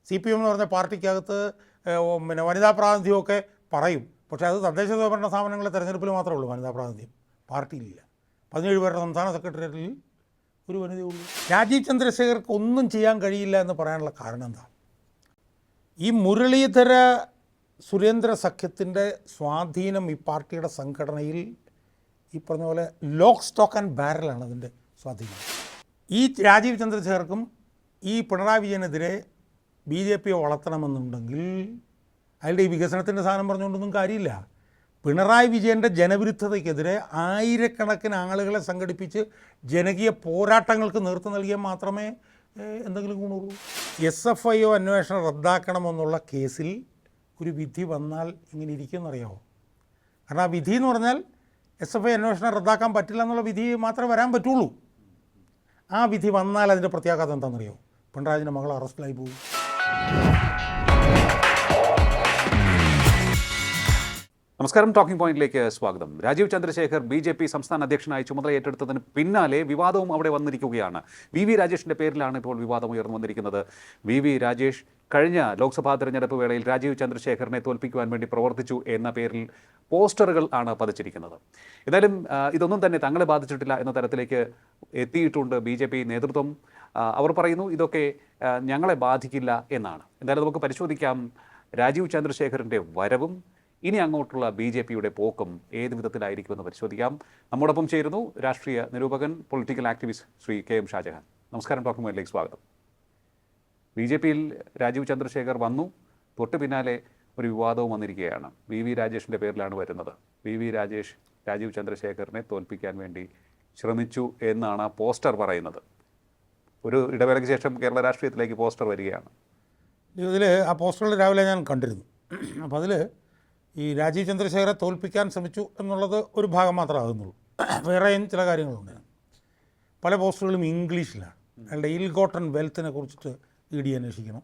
CPM എന്ന് പറഞ്ഞ പാർട്ടിക്കകത്ത് പിന്നെ വനിതാ പ്രാതിനിധ്യമൊക്കെ പറയും. പക്ഷേ അത് തദ്ദേശ സ്വയംഭരണ സ്ഥാപനങ്ങളുടെ തെരഞ്ഞെടുപ്പിൽ മാത്രമേ ഉള്ളൂ വനിതാ പ്രാതിനിധ്യം, പാർട്ടിയിലില്ല. 17 പേരുടെ സംസ്ഥാന സെക്രട്ടേറിയറ്റിൽ ഒരു വനിതയുള്ളൂ. രാജീവ് ചന്ദ്രശേഖർക്ക് ഒന്നും ചെയ്യാൻ കഴിയില്ല എന്ന് പറയാനുള്ള കാരണം എന്താ? ഈ മുരളീധര സുരേന്ദ്ര സഖ്യത്തിൻ്റെ സ്വാധീനം ഈ പാർട്ടിയുടെ സംഘടനയിൽ ഈ പറഞ്ഞ പോലെ ലോക്ക് സ്റ്റോക്ക് ആൻഡ് ബാരലാണ് അതിൻ്റെ സ്വാധീനം. ഈ രാജീവ് ചന്ദ്രശേഖർക്കും ഈ പിണറായി വിജയനെതിരെ BJP വളർത്തണമെന്നുണ്ടെങ്കിൽ അയാളുടെ ഈ വികസനത്തിൻ്റെ സാധനം പറഞ്ഞുകൊണ്ടൊന്നും കാര്യമില്ല. പിണറായി വിജയൻ്റെ ജനവിരുദ്ധതയ്ക്കെതിരെ ആയിരക്കണക്കിന് ആളുകളെ സംഘടിപ്പിച്ച് ജനകീയ പോരാട്ടങ്ങൾക്ക് നേതൃത്വം നൽകിയാൽ മാത്രമേ എന്തെങ്കിലും ഗുണമുള്ളൂ. SFIO അന്വേഷണം റദ്ദാക്കണമെന്നുള്ള കേസിൽ ഒരു വിധി വന്നാൽ ഇങ്ങനെ ഇരിക്കുമെന്നറിയാമോ? കാരണം ആ വിധി എന്ന് പറഞ്ഞാൽ SFI അന്വേഷണം റദ്ദാക്കാൻ പറ്റില്ല എന്നുള്ള വിധി മാത്രമേ വരാൻ പറ്റുള്ളൂ. ആ വിധി വന്നാൽ അതിൻ്റെ പ്രത്യാഘാതം എന്താണെന്നറിയോ? പിണറായിൻ്റെ മകൾ അറസ്റ്റിലായി പോകും. നമസ്കാരം, ടോക്കിംഗ് പോയിന്റിലേക്ക് സ്വാഗതം. രാജീവ് ചന്ദ്രശേഖർ BJP സംസ്ഥാന അധ്യക്ഷനായി ചുമതല ഏറ്റെടുത്തതിന് പിന്നാലെ വിവാദവും അവിടെ വന്നിരിക്കുകയാണ്. VV രാജേഷിൻ്റെ പേരിലാണ് ഇപ്പോൾ വിവാദം ഉയർന്നു വന്നിരിക്കുന്നത്. VV രാജേഷ് കഴിഞ്ഞ ലോക്സഭാ തെരഞ്ഞെടുപ്പ് വേളയിൽ രാജീവ് ചന്ദ്രശേഖറിനെ തോൽപ്പിക്കുവാൻ വേണ്ടി പ്രവർത്തിച്ചു എന്ന പേരിൽ പോസ്റ്ററുകൾ ആണ് പതിച്ചിരിക്കുന്നത്. എന്തായാലും ഇതൊന്നും തന്നെ തങ്ങളെ ബാധിച്ചിട്ടില്ല എന്ന തരത്തിലേക്ക് എത്തിയിട്ടുണ്ട് BJP നേതൃത്വം. അവർ പറയുന്നു ഇതൊക്കെ ഞങ്ങളെ ബാധിക്കില്ല എന്നാണ്. എന്തായാലും നമുക്ക് പരിശോധിക്കാം രാജീവ് ചന്ദ്രശേഖറിൻ്റെ വരവും ഇനി അങ്ങോട്ടുള്ള BJPയുടെ പോക്കും ഏത് വിധത്തിലായിരിക്കുമെന്ന് പരിശോധിക്കാം. നമ്മോടൊപ്പം ചേരുന്നു രാഷ്ട്രീയ നിരൂപകൻ, political activist Shri KM Shajahan. നമസ്കാരം, ടോക്കിംഗ് പോയിന്റിലേക്ക് സ്വാഗതം. BJPയിൽ രാജീവ് ചന്ദ്രശേഖർ വന്നു, തൊട്ട് പിന്നാലെ ഒരു വിവാദവും വന്നിരിക്കുകയാണ്. VV രാജേഷിൻ്റെ പേരിലാണ് വരുന്നത്. VV രാജേഷ് രാജീവ് ചന്ദ്രശേഖറിനെ തോൽപ്പിക്കാൻ വേണ്ടി ശ്രമിച്ചു എന്നാണ് ആ പോസ്റ്റർ പറയുന്നത്. ഒരു ഇടവേളയ്ക്ക് ശേഷം കേരള രാഷ്ട്രീയത്തിലേക്ക് പോസ്റ്റർ വരികയാണ്. ഇതിൽ ആ പോസ്റ്ററുകൾ രാവിലെ ഞാൻ കണ്ടിരുന്നു. അപ്പോൾ അതിൽ ഈ രാജീവ് ചന്ദ്രശേഖരെ തോൽപ്പിക്കാൻ ശ്രമിച്ചു എന്നുള്ളത് ഒരു ഭാഗം മാത്രമാകുന്നുള്ളൂ. വേറെയും ചില കാര്യങ്ങളുണ്ട്. പല പോസ്റ്ററുകളും ഇംഗ്ലീഷിലാണ്. അയാളുടെ ഇൽ ഗോട്ടൺ വെൽത്തിനെ കുറിച്ചിട്ട് ED അന്വേഷിക്കണം,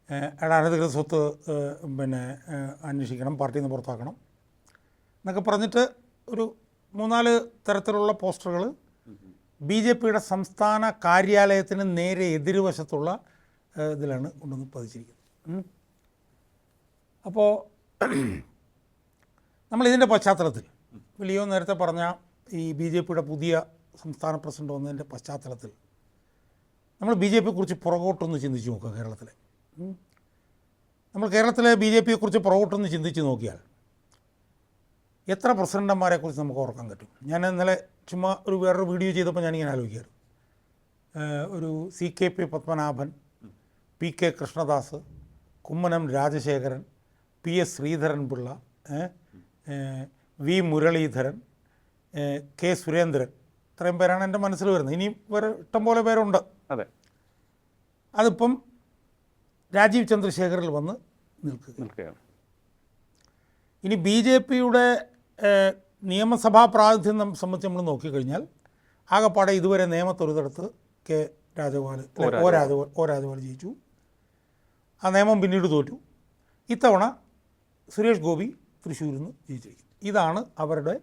അയാളുടെ അനധികൃത സ്വത്ത് പിന്നെ അന്വേഷിക്കണം, പാർട്ടിയിൽ നിന്ന് പുറത്താക്കണം എന്നൊക്കെ പറഞ്ഞിട്ട് ഒരു 3-4 തരത്തിലുള്ള പോസ്റ്ററുകൾ BJPയുടെ സംസ്ഥാന കാര്യാലയത്തിന് നേരെ എതിർവശത്തുള്ള ഇതിലാണ് കൊണ്ടുവന്ന് പതിച്ചിരിക്കുന്നത്. അപ്പോൾ നമ്മളിതിൻ്റെ പശ്ചാത്തലത്തിൽ ലിയോ നേരത്തെ പറഞ്ഞ ഈ BJPയുടെ പുതിയ സംസ്ഥാന പ്രസിഡന്റ് വന്നതിൻ്റെ പശ്ചാത്തലത്തിൽ നമ്മൾ BJPയെക്കുറിച്ച് പുറകോട്ടൊന്ന് ചിന്തിച്ച് നോക്കുക. നമ്മൾ കേരളത്തിലെ BJPയെക്കുറിച്ച് പുറകോട്ടൊന്ന് ചിന്തിച്ച് നോക്കിയാൽ എത്ര പ്രസിഡന്റുമാരെക്കുറിച്ച് നമുക്ക് ഓർക്കാൻ പറ്റും? ഞാൻ ഇന്നലെ ചുമ്മാ വേറൊരു വീഡിയോ ചെയ്തപ്പോൾ ഞാനിങ്ങനെ ആലോചിക്കാറ്. ഒരു CKP Padmanabhan, PK Krishnadas, Kummanam Rajasekharan, PS Sreedharan Pillai, V Muraleedharan, K Surendran, ഇത്രയും പേരാണ് എൻ്റെ മനസ്സിൽ വരുന്നത്. ഇനിയും വേറെ ഇഷ്ടംപോലെ പേരുണ്ട്. അതെ, അതിപ്പം രാജീവ് ചന്ദ്രശേഖറിൽ വന്ന് നിൽക്കുകയാണ്. ഇനി BJPയുടെ നിയമസഭാ പ്രാതിനിധ്യം സംബന്ധിച്ച് നമ്മൾ നോക്കിക്കഴിഞ്ഞാൽ ആകെപ്പാടെ ഇതുവരെ നിയമത്തൊരിടത്ത് ഒ രാജഗോപാൽ ജയിച്ചു. ആ നിയമം പിന്നീട് തോറ്റു. ഇത്തവണ സുരേഷ് ഗോപി തൃശ്ശൂരിൽ നിന്ന് ജയിച്ചിരിക്കുന്നു. ഇതാണ് അവരുടെ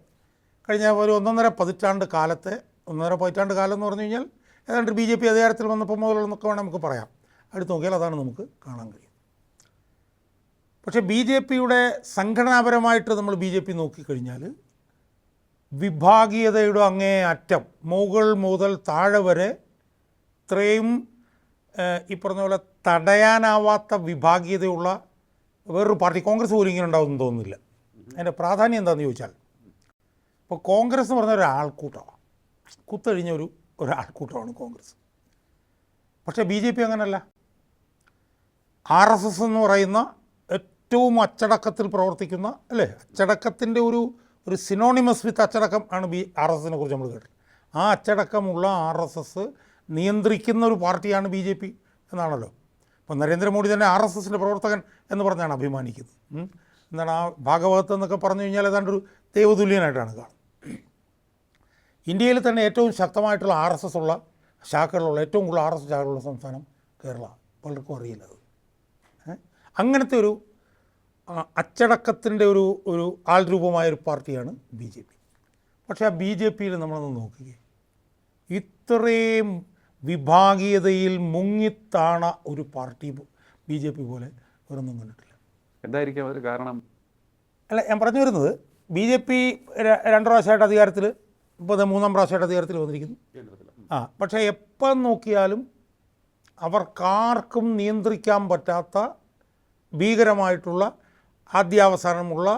കഴിഞ്ഞ ഒരു 1.5 പതിറ്റാണ്ട് കാലത്തെ 1.5 പതിറ്റാണ്ട് കാലം എന്ന് പറഞ്ഞു കഴിഞ്ഞാൽ ഏതാണ്ട് BJP അധികാരത്തിൽ വന്നപ്പോൾ മുതലെന്നൊക്കെ വേണം നമുക്ക് പറയാം. അടുത്ത് നോക്കിയാൽ അതാണ് നമുക്ക് കാണാൻ കഴിയും. പക്ഷേ BJPയുടെ സംഘടനാപരമായിട്ട് നമ്മൾ BJP നോക്കിക്കഴിഞ്ഞാൽ വിഭാഗീയതയുടെ അങ്ങേ അറ്റം മുകൾ മുതൽ താഴെ വരെ ഇത്രയും ഈ പറഞ്ഞ പോലെ തടയാനാവാത്ത വിഭാഗീയതയുള്ള വേറൊരു പാർട്ടി കോൺഗ്രസ് പോലും ഇങ്ങനെ ഉണ്ടാവുമെന്ന് തോന്നുന്നില്ല. അതിൻ്റെ പ്രാധാന്യം എന്താണെന്ന് ചോദിച്ചാൽ, ഇപ്പോൾ കോൺഗ്രസ് എന്ന് പറഞ്ഞ ഒരു ആൾക്കൂട്ടമാണ്, കുത്തഴിഞ്ഞ ഒരാൾക്കൂട്ടമാണ് കോൺഗ്രസ്. പക്ഷേ BJP അങ്ങനല്ല. RSS എന്ന് പറയുന്ന ഏറ്റവും അച്ചടക്കത്തിൽ പ്രവർത്തിക്കുന്ന, അല്ലേ, അച്ചടക്കത്തിൻ്റെ ഒരു സിനോണിമസ് വിത്ത് അച്ചടക്കം ആണ് RSSനെ കുറിച്ച് നമ്മൾ കേട്ടത്. ആ അച്ചടക്കമുള്ള RSS നിയന്ത്രിക്കുന്ന ഒരു പാർട്ടിയാണ് BJP എന്നാണല്ലോ. അപ്പോൾ നരേന്ദ്രമോദി തന്നെ RSSൻ്റെ പ്രവർത്തകൻ എന്ന് പറഞ്ഞാണ് അഭിമാനിക്കുന്നത്. എന്താണ് ആ ഭാഗവതം എന്നൊക്കെ പറഞ്ഞു കഴിഞ്ഞാൽ ഏതാണ്ട് ഒരു ദൈവതുല്യനായിട്ടാണ് കാണുന്നത്. ഇന്ത്യയിൽ തന്നെ ഏറ്റവും ശക്തമായിട്ടുള്ള RSS ഉള്ള ശാഖകളുള്ള, ഏറ്റവും കൂടുതൽ RSS ശാഖകളുള്ള സംസ്ഥാനം കേരള. പലർക്കും അറിയില്ല അത്. അങ്ങനത്തെ ഒരു അച്ചടക്കത്തിൻ്റെ ഒരു ആൾരൂപമായൊരു പാർട്ടിയാണ് BJP. പക്ഷേ ആ BJPയിൽ നമ്മളൊന്ന് നോക്കുകയും ഇത്രയും വിഭാഗീയതയിൽ മുങ്ങിത്താണ ഒരു പാർട്ടി BJP പോലെ വേറൊന്നും കണ്ടിട്ടില്ല. എന്തായിരിക്കും ഒരു കാരണം? അല്ല, ഞാൻ പറഞ്ഞു വരുന്നത് BJP 2 പ്രാവശ്യമായിട്ട് അധികാരത്തിൽ, ഇപ്പോൾ 3-ാം പ്രാവശ്യമായിട്ട് അധികാരത്തിൽ വന്നിരിക്കുന്നു. പക്ഷേ എപ്പം നോക്കിയാലും അവർക്കാർക്കും നിയന്ത്രിക്കാൻ പറ്റാത്ത ഭീകരമായിട്ടുള്ള ആദ്യാവസാനമുള്ള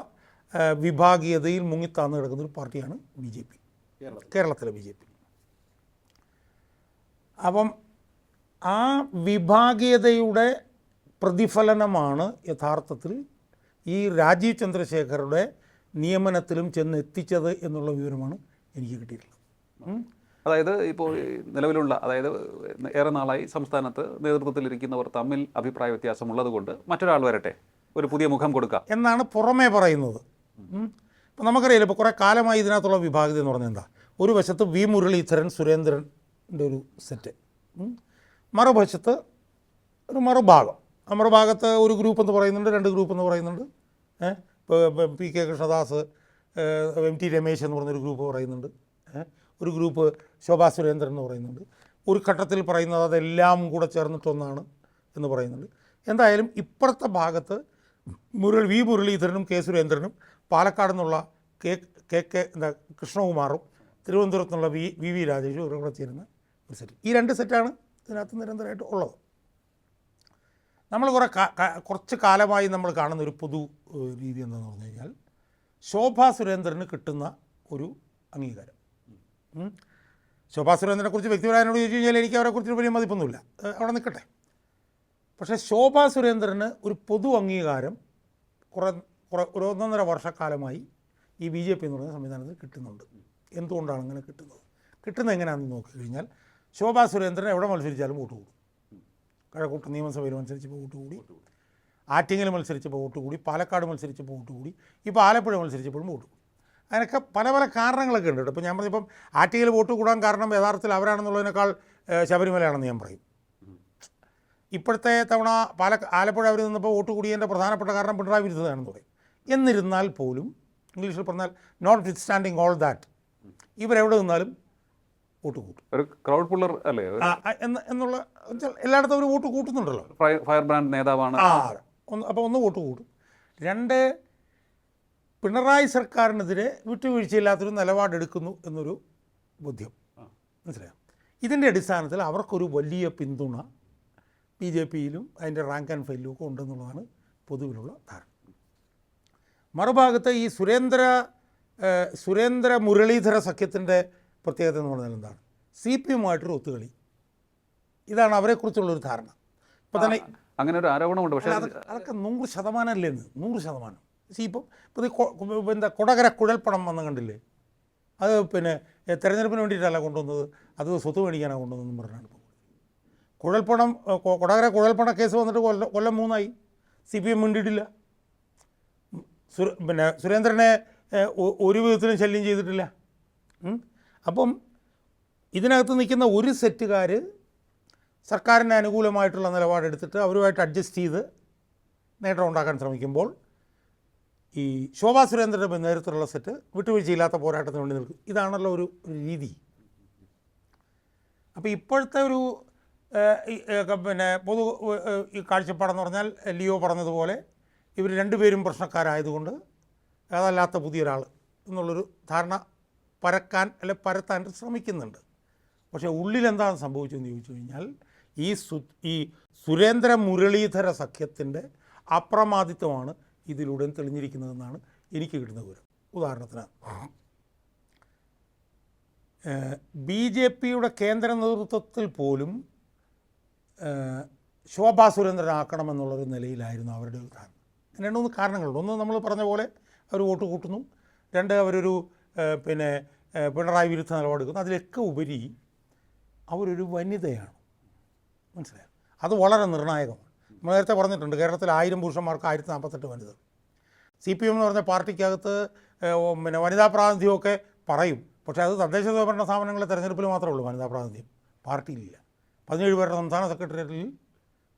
വിഭാഗീയതയിൽ മുങ്ങിത്താന്ന് കിടക്കുന്നൊരു പാർട്ടിയാണ് BJP, കേരളത്തിലെ BJP. അപ്പം ആ വിഭാഗീയതയുടെ പ്രതിഫലനമാണ് യഥാർത്ഥത്തിൽ ഈ രാജീവ് ചന്ദ്രശേഖറുടെ നിയമനത്തിലും ചെന്ന് എത്തിച്ചത് എന്നുള്ള വിവരമാണ് എനിക്ക് കിട്ടിയിട്ടുള്ളത്. അതായത് ഇപ്പോൾ നിലവിലുള്ള, അതായത് ഏറെ നാളായി സംസ്ഥാനത്ത് നേതൃത്വത്തിലിരിക്കുന്നവർ തമ്മിൽ അഭിപ്രായ വ്യത്യാസമുള്ളത് കൊണ്ട് മറ്റൊരാൾ വരട്ടെ, ഒരു പുതിയ മുഖം കൊടുക്കുക എന്നാണ് പുറമേ പറയുന്നത്. ഇപ്പം നമുക്കറിയില്ല, ഇപ്പോൾ കുറേ കാലമായി ഇതിനകത്തുള്ള വിഭാഗീയത എന്ന് പറഞ്ഞാൽ എന്താ? ഒരു വശത്ത് V. മുരളീധരൻ, സുരേന്ദ്രൻ്റെ ഒരു സെറ്റ്, മറുവശത്ത് ഒരു മറുഭാഗം. ആ മറുഭാഗത്ത് ഒരു ഗ്രൂപ്പ് എന്ന് പറയുന്നുണ്ട്, 2 ഗ്രൂപ്പ് എന്ന് പറയുന്നുണ്ട്. ഇപ്പോൾ P.K. കൃഷ്ണദാസ്, MT രമേശ് എന്ന് പറഞ്ഞൊരു ഗ്രൂപ്പ് പറയുന്നുണ്ട്, ഒരു ഗ്രൂപ്പ് ശോഭാ സുരേന്ദ്രൻ എന്ന് പറയുന്നുണ്ട്, ഒരു ഘട്ടത്തിൽ പറയുന്നത് അതെല്ലാം കൂടെ ചേർന്നിട്ടൊന്നാണ് എന്ന് പറയുന്നുണ്ട്. എന്തായാലും ഇപ്പുറത്തെ ഭാഗത്ത് V. മുരളീധരനും K. സുരേന്ദ്രനും, പാലക്കാട് നിന്നുള്ള എന്താ കൃഷ്ണകുമാറും, തിരുവനന്തപുരത്ത് നിന്നുള്ള V. രാജേഷും ഇവരും കൂടെ ചേരുന്ന ഒരു സെറ്റ്. ഈ 2 സെറ്റാണ് ഇതിനകത്ത് നിരന്തരമായിട്ട് ഉള്ളത്. നമ്മൾ കുറച്ച് കാലമായി നമ്മൾ കാണുന്ന ഒരു പൊതു രീതി എന്താണെന്ന് പറഞ്ഞു കഴിഞ്ഞാൽ, ശോഭാ സുരേന്ദ്രന് കിട്ടുന്ന ഒരു അംഗീകാരം. ശോഭാ സുരേന്ദ്രനെ കുറിച്ച് വ്യക്തിപരമായോട് ചോദിച്ചു കഴിഞ്ഞാൽ എനിക്ക് അവരെക്കുറിച്ച് വലിയ മതിപ്പൊന്നുമില്ല, അവിടെ നിൽക്കട്ടെ. പക്ഷേ ശോഭാ സുരേന്ദ്രന് ഒരു പൊതു അംഗീകാരം ഒരു 1.5 വർഷക്കാലമായി ഈ BJP എന്ന് പറയുന്ന സംവിധാനത്തിൽ കിട്ടുന്നുണ്ട്. എന്തുകൊണ്ടാണ് അങ്ങനെ കിട്ടുന്നത്? കിട്ടുന്നത് എങ്ങനെയാണെന്ന് നോക്കിക്കഴിഞ്ഞാൽ, ശോഭാ സുരേന്ദ്രൻ എവിടെ മത്സരിച്ചാലും വോട്ട് കൂടും. കഴക്കൂട്ടം നിയമസഭയിൽ മത്സരിച്ചപ്പോൾ വോട്ട് കൂടി, ആറ്റിങ്ങൽ മത്സരിച്ചപ്പോൾ വോട്ട് കൂടി, പാലക്കാട് മത്സരിച്ചപ്പോൾ വോട്ട് കൂടി, ഇപ്പോൾ ആലപ്പുഴ മത്സരിച്ചപ്പോഴും വോട്ട് കൂടി. അതിനൊക്കെ പല പല കാരണങ്ങളൊക്കെ ഉണ്ട്. ഇപ്പോൾ ഞാൻ പറഞ്ഞിപ്പം ആറ്റിങ്ങൽ വോട്ട് കൂടാൻ കാരണം യഥാർത്ഥത്തിൽ അവരാണെന്നുള്ളതിനേക്കാൾ ശബരിമലയാണെന്ന് ഞാൻ പറയും. ഇപ്പോഴത്തെ തവണ ആലപ്പുഴ അവർ നിന്നപ്പോൾ വോട്ട് കൂടിയതിൻ്റെ പ്രധാനപ്പെട്ട കാരണം പിണറായി വിരുദ്ധതാണെന്ന് പറയും. എന്നിരുന്നാൽ പോലും, ഇംഗ്ലീഷിൽ പറഞ്ഞാൽ notwithstanding all that, ഇവരെവിടെ നിന്നാലും വോട്ട് കൂട്ടും. ഒരു ക്രൗഡ് പുള്ളർ അല്ലേ എന്നുള്ള എല്ലായിടത്തും അവർ വോട്ട് കൂട്ടുന്നുണ്ടല്ലോ. ഫയർ ബ്രാൻഡ് നേതാവാണ്. അപ്പോൾ ഒന്ന് വോട്ട് കൂടും. 2, പിണറായി സർക്കാരിനെതിരെ വിട്ടുവീഴ്ചയില്ലാത്തൊരു നിലപാടെടുക്കുന്നു എന്നൊരു ബോധ്യം. മനസ്സിലായോ? ഇതിൻ്റെ അടിസ്ഥാനത്തിൽ അവർക്കൊരു വലിയ പിന്തുണ BJPയിലും അതിൻ്റെ റാങ്ക് ആൻഡ് ഫയലിലും ഒക്കെ ഉണ്ടെന്നുള്ളതാണ് പൊതുവിലുള്ള ധാരണ. മറുഭാഗത്ത് ഈ സുരേന്ദ്ര മുരളീധര സഖ്യത്തിൻ്റെ പ്രത്യേകത എന്ന് പറഞ്ഞാൽ എന്താണ്? CPM-ആയിട്ടൊരു ഒത്തുകളി. ഇതാണ് അവരെക്കുറിച്ചുള്ളൊരു ധാരണ. ഇപ്പോൾ തന്നെ അങ്ങനെ ഒരു ആരോപണമുണ്ട്. പക്ഷേ അതൊക്കെ 100% അല്ലേന്ന്, 100%. ഇപ്പോൾ എന്താ കൊടകര കുഴൽപ്പണം വന്ന് കണ്ടില്ലേ? അത് പിന്നെ തെരഞ്ഞെടുപ്പിന് വേണ്ടിയിട്ടല്ല കൊണ്ടുവന്നത്, അത് സ്വത്ത് മേടിക്കാനാണ് കൊണ്ടുവന്നതെന്ന് പറഞ്ഞാണ് ഇപ്പോൾ കുഴൽപ്പണം. കൊടകര കുഴൽപ്പണ കേസ് വന്നിട്ട് കൊല്ലം 3ആയി. CPM മിണ്ടിയിട്ടില്ല. പിന്നെ സുരേന്ദ്രനെ ഒരു വിധത്തിലും ശല്യം ചെയ്തിട്ടില്ല. അപ്പം ഇതിനകത്ത് നിൽക്കുന്ന ഒരു സെറ്റുകാർ സർക്കാരിന് അനുകൂലമായിട്ടുള്ള നിലപാടെടുത്തിട്ട് അവരുമായിട്ട് അഡ്ജസ്റ്റ് ചെയ്ത് നേട്ടം ഉണ്ടാക്കാൻ ശ്രമിക്കുമ്പോൾ, ഈ ശോഭാ സുരേന്ദ്രൻ്റെ നേതൃത്വത്തിലുള്ള സെറ്റ് വിട്ടുവീഴ്ചയില്ലാത്ത പോരാട്ടത്തിന് വേണ്ടി നിൽക്കും. ഇതാണല്ലോ ഒരു രീതി. അപ്പോൾ ഇപ്പോഴത്തെ ഒരു പിന്നെ പൊതു ഈ കാഴ്ചപ്പാടെന്ന് പറഞ്ഞാൽ, ലിയോ പറഞ്ഞതുപോലെ ഇവർ 2 പേരും പ്രശ്നക്കാരായതുകൊണ്ട് അതല്ലാത്ത പുതിയൊരാൾ എന്നുള്ളൊരു ധാരണ പരത്താൻ ശ്രമിക്കുന്നുണ്ട്. പക്ഷേ ഉള്ളിലെന്താണ് സംഭവിച്ചതെന്ന് ചോദിച്ചു കഴിഞ്ഞാൽ, ഈ സുരേന്ദ്ര മുരളീധര സഖ്യത്തിൻ്റെ അപ്രമാദിത്വമാണ് ഇതിലൂടെ തെളിഞ്ഞിരിക്കുന്നതെന്നാണ് എനിക്ക് കിട്ടുന്ന വിവരം. ഉദാഹരണത്തിന് BJPയുടെ കേന്ദ്ര നേതൃത്വത്തിൽ പോലും ശോഭാ സുരേന്ദ്രനാക്കണമെന്നുള്ളൊരു നിലയിലായിരുന്നു അവരുടെ ഒരു ധാരണ. 2-3 കാരണങ്ങളുണ്ട്. ഒന്ന്, നമ്മൾ പറഞ്ഞ പോലെ അവർ വോട്ട് കൂട്ടുന്നു. 2, അവരൊരു പിന്നെ പിണറായി വിരുദ്ധ നിലപാടെടുക്കുന്നു. അതിലൊക്കെ ഉപരി അവരൊരു വനിതയാണ്. മനസ്സിലായോ? അത് വളരെ നിർണായകമാണ്. നമ്മൾ നേരത്തെ പറഞ്ഞിട്ടുണ്ട്, കേരളത്തിൽ 1000 പുരുഷന്മാർക്ക് 1048 വനിതകൾ. CPM എന്ന് പറഞ്ഞ പാർട്ടിക്കകത്ത് പിന്നെ വനിതാ പ്രാതിനിധ്യമൊക്കെ പറയും. പക്ഷേ അത് തദ്ദേശ സ്വയംഭരണ സ്ഥാപനങ്ങളിലെ തെരഞ്ഞെടുപ്പിൽ മാത്രമേ ഉള്ളൂ വനിതാ പ്രാതിനിധ്യം, പാർട്ടിയിലില്ല. 17 പേരുടെ സംസ്ഥാന സെക്രട്ടേറിയറ്റിൽ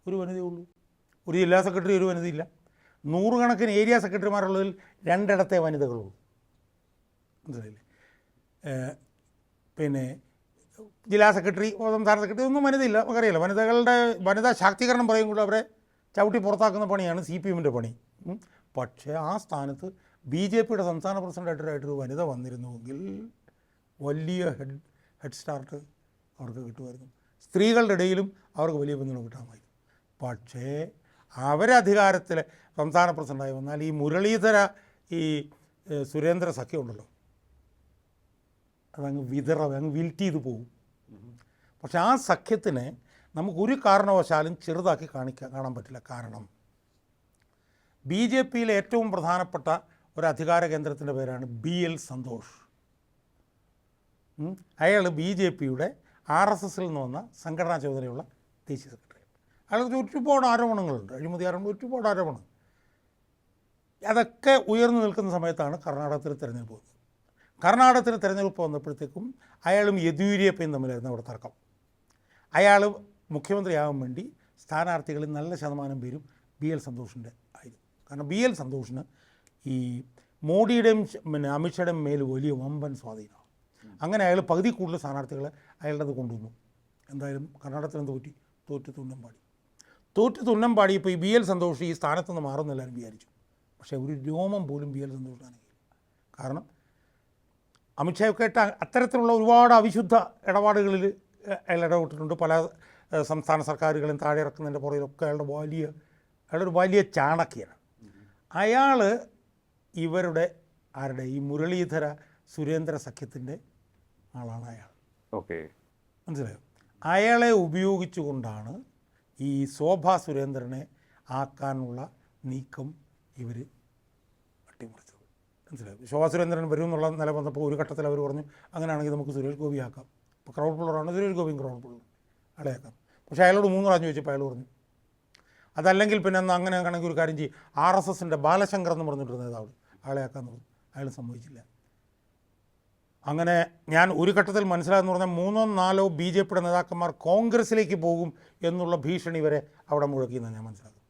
ഒരു വനിതയേ ഉള്ളൂ. ഒരു ജില്ലാ സെക്രട്ടറി ഒരു വനിതയില്ല. 100 കണക്കിന് ഏരിയ സെക്രട്ടറിമാരുള്ളതിൽ 2 വനിതകളുള്ളൂ. മനസ്സിലായില്ലേ? പിന്നെ ജില്ലാ സെക്രട്ടറി സംസ്ഥാന സെക്രട്ടറി ഒന്നും വനിതയില്ല, നമുക്കറിയില്ല. വനിതാ ശാക്തീകരണം പറയും കൂടെ അവരെ ചവിട്ടി പുറത്താക്കുന്ന പണിയാണ് CPM-ൻ്റെ പണി. പക്ഷേ ആ സ്ഥാനത്ത് BJP-യുടെ സംസ്ഥാന പ്രസിഡൻ്റായിട്ടൊരു വനിത വന്നിരുന്നുവെങ്കിൽ വലിയ ഹെഡ് സ്റ്റാർട്ട് അവർക്ക് കിട്ടുമായിരുന്നു. സ്ത്രീകളുടെ ഇടയിലും അവർക്ക് വലിയ പിന്തുണ കിട്ടാമായിരുന്നു. പക്ഷേ അവരധികാരത്തിൽ സംസ്ഥാന പ്രസിഡൻ്റായി വന്നാൽ ഈ മുരളീധര സുരേന്ദ്ര സഖ്യം ഉണ്ടല്ലോ, അതങ്ങ് അങ്ങ് വിൽറ്റ് ചെയ്ത് പോകും. പക്ഷെ ആ സഖ്യത്തിനെ നമുക്കൊരു കാരണവശാലും ചെറുതാക്കി കാണാൻ പറ്റില്ല. കാരണം BJP-യിലെ ഏറ്റവും പ്രധാനപ്പെട്ട ഒരു അധികാര കേന്ദ്രത്തിൻ്റെ പേരാണ് BL സന്തോഷ്. അയാൾ BJP-യുടെ RSS-ൽ നിന്ന് വന്ന സംഘടനാ ചുമതലയുള്ള ദേശീയ സെക്രട്ടറി. അയാൾക്ക് ഒരുപാട് ആരോപണങ്ങളുണ്ട്, അഴിമതി ആരോപണം, ഒരുപാട് ആരോപണം. അതൊക്കെ ഉയർന്നു നിൽക്കുന്ന സമയത്താണ് കർണാടകത്തിൽ തിരഞ്ഞെടുപ്പ് വന്നത്. കർണാടകത്തിൽ തിരഞ്ഞെടുപ്പ് വന്നപ്പോഴത്തേക്കും അയാളും യെദ്യൂരപ്പയും തമ്മിലായിരുന്നു അവിടെ തർക്കം. അയാൾ മുഖ്യമന്ത്രിയാകാൻ വേണ്ടി സ്ഥാനാർത്ഥികളിൽ നല്ല ശതമാനം പേരും BL സന്തോഷിൻ്റെ ആയിരുന്നു. കാരണം BL സന്തോഷിന് ഈ മോഡിയുടെയും അമിത്ഷായുടെയും മേൽ വലിയ വമ്പൻ സ്വാധീനമാണ്. അങ്ങനെ അയാൾ പകുതി കൂടുതൽ സ്ഥാനാർത്ഥികളെ അയാളുടെ അത് കൊണ്ടുവന്നു. എന്തായാലും കർണാടകത്തിൽ തോറ്റ് തുന്നം പാടിയപ്പോൾ ഈ BL സന്തോഷ് ഈ സ്ഥാനത്ത് നിന്ന് മാറുമെന്ന് എല്ലാവരും വിചാരിച്ചു. പക്ഷേ ഒരു രോമം പോലും BL സന്തോഷിനാണെങ്കിൽ. കാരണം അമിത്ഷായൊക്കെ ആയിട്ട് അത്തരത്തിലുള്ള ഒരുപാട് അവിശുദ്ധ ഇടപാടുകളിൽ അയാൾ ഇടപെട്ടിട്ടുണ്ട്. പല സംസ്ഥാന സർക്കാരുകളും താഴെ ഇറക്കുന്നതിൻ്റെ പുറകിലൊക്കെ അയാളൊരു വലിയ ചാണക്യനാണ്. അയാൾ ആരുടെ ഈ മുരളീധര സുരേന്ദ്ര സഖ്യത്തിൻ്റെ ആളാണ് അയാൾ. ഓക്കെ, മനസ്സിലായോ? അയാളെ ഉപയോഗിച്ചുകൊണ്ടാണ് ഈ ശോഭാ സുരേന്ദ്രനെ ആക്കാനുള്ള നീക്കം ഇവർ അട്ടിമറിച്ചത്. മനസ്സിലായോ? ശോഭാ സുരേന്ദ്രൻ വരും എന്നുള്ള നില വന്നപ്പോൾ ഒരു ഘട്ടത്തിൽ അവർ പറഞ്ഞു അങ്ങനെയാണെങ്കിൽ നമുക്ക് സുരേഷ് ഗോപി ആക്കാം. ഇപ്പോൾ ക്രൗഡ് പുള്ളറാണ്, സുരേഷ് ഗോപിയും ക്രൗഡ് പുള്ളർ അയാളെ ആക്കാം. പക്ഷേ അയാളോട് 3 പ്രാവശ്യം ചോദിച്ചപ്പോൾ അയാൾ പറഞ്ഞു അതല്ലെങ്കിൽ പിന്നെ അങ്ങനെ ആണെങ്കിൽ ഒരു കാര്യം ചെയ്യും, RSS-ൻ്റെ ബാലശങ്കർ എന്ന് പറഞ്ഞിട്ട് നേതാവ് അയാളെ ആക്കാമെന്ന് പറഞ്ഞു. അയാൾ സമ്മതിച്ചില്ല. അങ്ങനെ ഞാൻ ഒരു ഘട്ടത്തിൽ മനസ്സിലായെന്ന് പറഞ്ഞാൽ 3ഓ 4ഓ BJP-യുടെ നേതാക്കന്മാർ കോൺഗ്രസ്സിലേക്ക് പോകും എന്നുള്ള ഭീഷണി വരെ അവിടെ മുഴക്കിയെന്നാണ് ഞാൻ മനസ്സിലാക്കുന്നത്.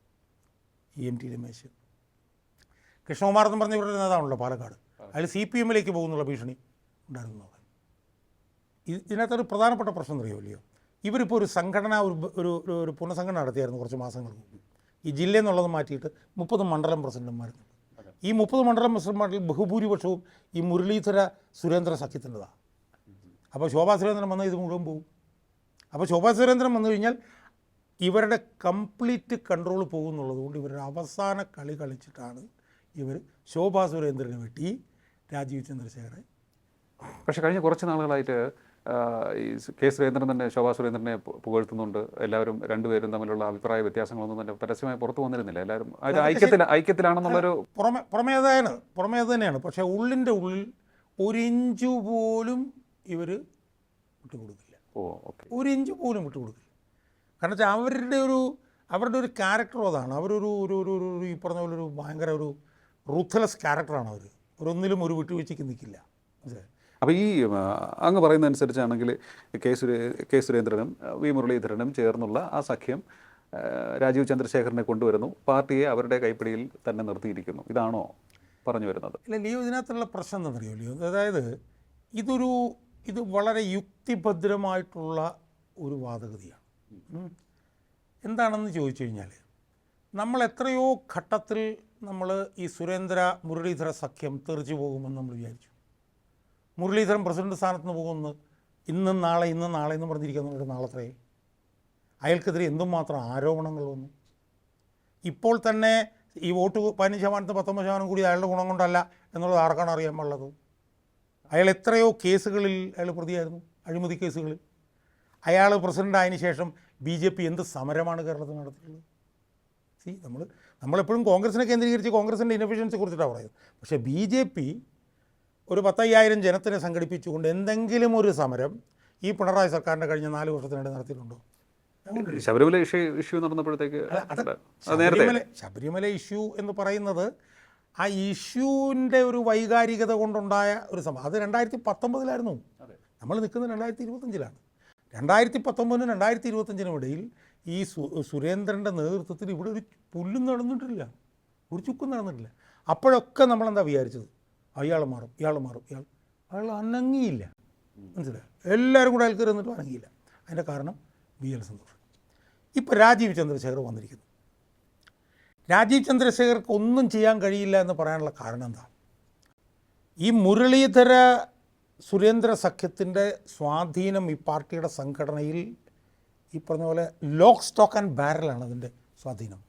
EMT രമേശ്, കൃഷ്ണകുമാർ എന്ന് പറഞ്ഞ ഇവരുടെ നേതാവാണല്ലോ പാലക്കാട്, അയാൾ CPM-ലേക്ക് പോകുന്നുള്ള ഭീഷണി ഉണ്ടായിരുന്നു. ഇതിനകത്തൊരു പ്രധാനപ്പെട്ട പ്രശ്നം അറിയുമല്ലോ, ഇവരിപ്പോൾ ഒരു സംഘടന ഒരു പുനഃസംഘടന നടത്തിയായിരുന്നു കുറച്ച് മാസങ്ങൾക്ക് മുമ്പ്. ഈ ജില്ല എന്നുള്ളത് മാറ്റിയിട്ട് 30 മണ്ഡലം പ്രസിഡന്റുമാരുണ്ട്. ഈ 30 മണ്ഡലം പ്രസിഡന്റുമാരിൽ ബഹുഭൂരിപക്ഷവും ഈ മുരളീധര സുരേന്ദ്ര സഖ്യത്തിൻ്റെതാണ്. അപ്പോൾ ശോഭാ സുരേന്ദ്രൻ വന്നാൽ ഇത് മുഴുവൻ പോകും. അപ്പോൾ ശോഭാ സുരേന്ദ്രൻ വന്നു കഴിഞ്ഞാൽ ഇവരുടെ കംപ്ലീറ്റ് കൺട്രോൾ പോകുന്നുള്ളത് കൊണ്ട് ഇവരുടെ അവസാന കളി കളിച്ചിട്ടാണ് ഇവർ ശോഭാ സുരേന്ദ്രനെ വെട്ടി രാജീവ് ചന്ദ്രശേഖരെ. പക്ഷേ കഴിഞ്ഞ കുറച്ച് നാളുകളായിട്ട് ഈ കെ സുരേന്ദ്രൻ തന്നെ ശോഭാ സുരേന്ദ്രനെ പുകഴ്ത്തുന്നുണ്ട്. എല്ലാവരും രണ്ടുപേരും തമ്മിലുള്ള അഭിപ്രായ വ്യത്യാസങ്ങളൊന്നും തന്നെ പരസ്യമായി പുറത്തു വന്നിരുന്നില്ല. എല്ലാവരും ഐക്യത്തിലാണെന്നുള്ളൊരു പുറമേ അത് തന്നെയാണ്. പക്ഷേ ഉള്ളിൻ്റെ ഉള്ളിൽ 1 ഇഞ്ച് പോലും ഇവർ വിട്ടുകൊടുക്കില്ല. ഒരു ഇഞ്ച് പോലും വിട്ടുകൊടുക്കില്ല. കാരണം വെച്ചാൽ അവരുടെ ഒരു ക്യാരക്ടർ അതാണ്. അവരൊരു ഈ പറഞ്ഞ പോലെ ഒരു ഭയങ്കര ഒരു റൂത്ത്ലെസ് ക്യാരക്ടറാണ് അവർ. ഒരൊന്നിലും ഒരു വിട്ടുവീഴ്ചയ്ക്ക് നിൽക്കില്ല. മനസ്സിലായി? അപ്പോൾ ഈ അങ്ങ് പറയുന്നതനുസരിച്ചാണെങ്കിൽ കെ സുരേന്ദ്രനും വി മുരളീധരനും ചേർന്നുള്ള ആ സഖ്യം രാജീവ് ചന്ദ്രശേഖരനെ കൊണ്ടുവരുന്നു, പാർട്ടിയെ അവരുടെ കൈപ്പിടിയിൽ തന്നെ നിർത്തിയിരിക്കുന്നു. ഇതാണോ പറഞ്ഞു വരുന്നത്? ഇല്ല, ലിയോ, ഇതിനകത്തുള്ള പ്രശ്നം എന്താണെന്നറിയോ ലിയോ? അതായത് ഇത് വളരെ യുക്തിഭദ്രമായിട്ടുള്ള ഒരു വാദഗതിയാണ്. എന്താണെന്ന് ചോദിച്ചു കഴിഞ്ഞാൽ, നമ്മൾ എത്രയോ ഘട്ടത്തിൽ ഈ മുരളീധര സഖ്യം തെറിച്ചു പോകുമെന്ന് നമ്മൾ വിചാരിച്ചു. മുരളീധരൻ പ്രസിഡന്റ് സ്ഥാനത്ത് നിന്ന് പോകുമെന്ന് ഇന്നും നാളെ എന്ന് പറഞ്ഞിരിക്കുന്നുണ്ട്. നാളത്രേ അയാൾക്കെതിരെ എന്തുമാത്രം ആരോപണങ്ങൾ വന്നു. ഇപ്പോൾ തന്നെ ഈ വോട്ട് 15% 19% കൂടി അയാളുടെ ഗുണം കൊണ്ടല്ല എന്നുള്ളത് ആർക്കാണ് അറിയാൻ പാടുള്ളത്. അയാൾ എത്രയോ കേസുകളിൽ അയാൾ പ്രതിയായിരുന്നു, അഴിമതി കേസുകളിൽ. അയാൾ പ്രസിഡൻ്റ് ആയതിനു ശേഷം BJP എന്ത് സമരമാണ് കേരളത്തിൽ നടത്തിയിട്ടുള്ളത്. നമ്മളെപ്പോഴും കോൺഗ്രസിനെ കേന്ദ്രീകരിച്ച് കോൺഗ്രസിൻ്റെ ഇനഫിഷ്യൻസിയെ കുറിച്ചിട്ടാണ് പറയുന്നത്. പക്ഷേ BJP ഒരു 10,000 ജനത്തിനെ സംഘടിപ്പിച്ചുകൊണ്ട് എന്തെങ്കിലും ഒരു സമരം ഈ പിണറായി സർക്കാരിൻ്റെ കഴിഞ്ഞ 4 വർഷത്തിനിടെ നടത്തിയിട്ടുണ്ടോ? ശബരിമല ഇഷ്യൂ നടന്നപ്പോഴത്തേക്ക് ശബരിമല ഇഷ്യൂ എന്ന് പറയുന്നത് ആ ഇഷ്യൂവിൻ്റെ ഒരു വൈകാരികത കൊണ്ടുണ്ടായ ഒരു സംഭവം. അത് 2019-ലായിരുന്നു. നമ്മൾ നിൽക്കുന്നത് 2025-ലാണ്. 2019-നും 2025-നും ഇടയിൽ ഈ സുരേന്ദ്രൻ്റെ നേതൃത്വത്തിൽ ഇവിടെ ഒരു പുല്ലും നടന്നിട്ടില്ല, ഒരു ചുക്കും നടന്നിട്ടില്ല. അപ്പോഴൊക്കെ നമ്മളെന്താ വിചാരിച്ചത്? അയാൾ മാറും. അയാൾ അനങ്ങിയില്ല. മനസ്സിലായി. എല്ലാവരും കൂടെ അയാൾക്ക് ഇരുന്നിട്ട് അനങ്ങിയില്ല. അതിൻ്റെ കാരണം BL സന്തോഷ്. ഇപ്പോൾ രാജീവ് ചന്ദ്രശേഖർ വന്നിരിക്കുന്നു. രാജീവ് ചന്ദ്രശേഖർക്ക് ഒന്നും ചെയ്യാൻ കഴിയില്ല എന്ന് പറയാനുള്ള കാരണം എന്താ? ഈ മുരളീധര സുരേന്ദ്ര സഖ്യത്തിൻ്റെ സ്വാധീനം ഈ പാർട്ടിയുടെ സംഘടനയിൽ ഈ പറഞ്ഞ പോലെ ലോക്ക് സ്റ്റോക്ക് ആൻഡ് ബാരലാണ് അതിൻ്റെ സ്വാധീനം.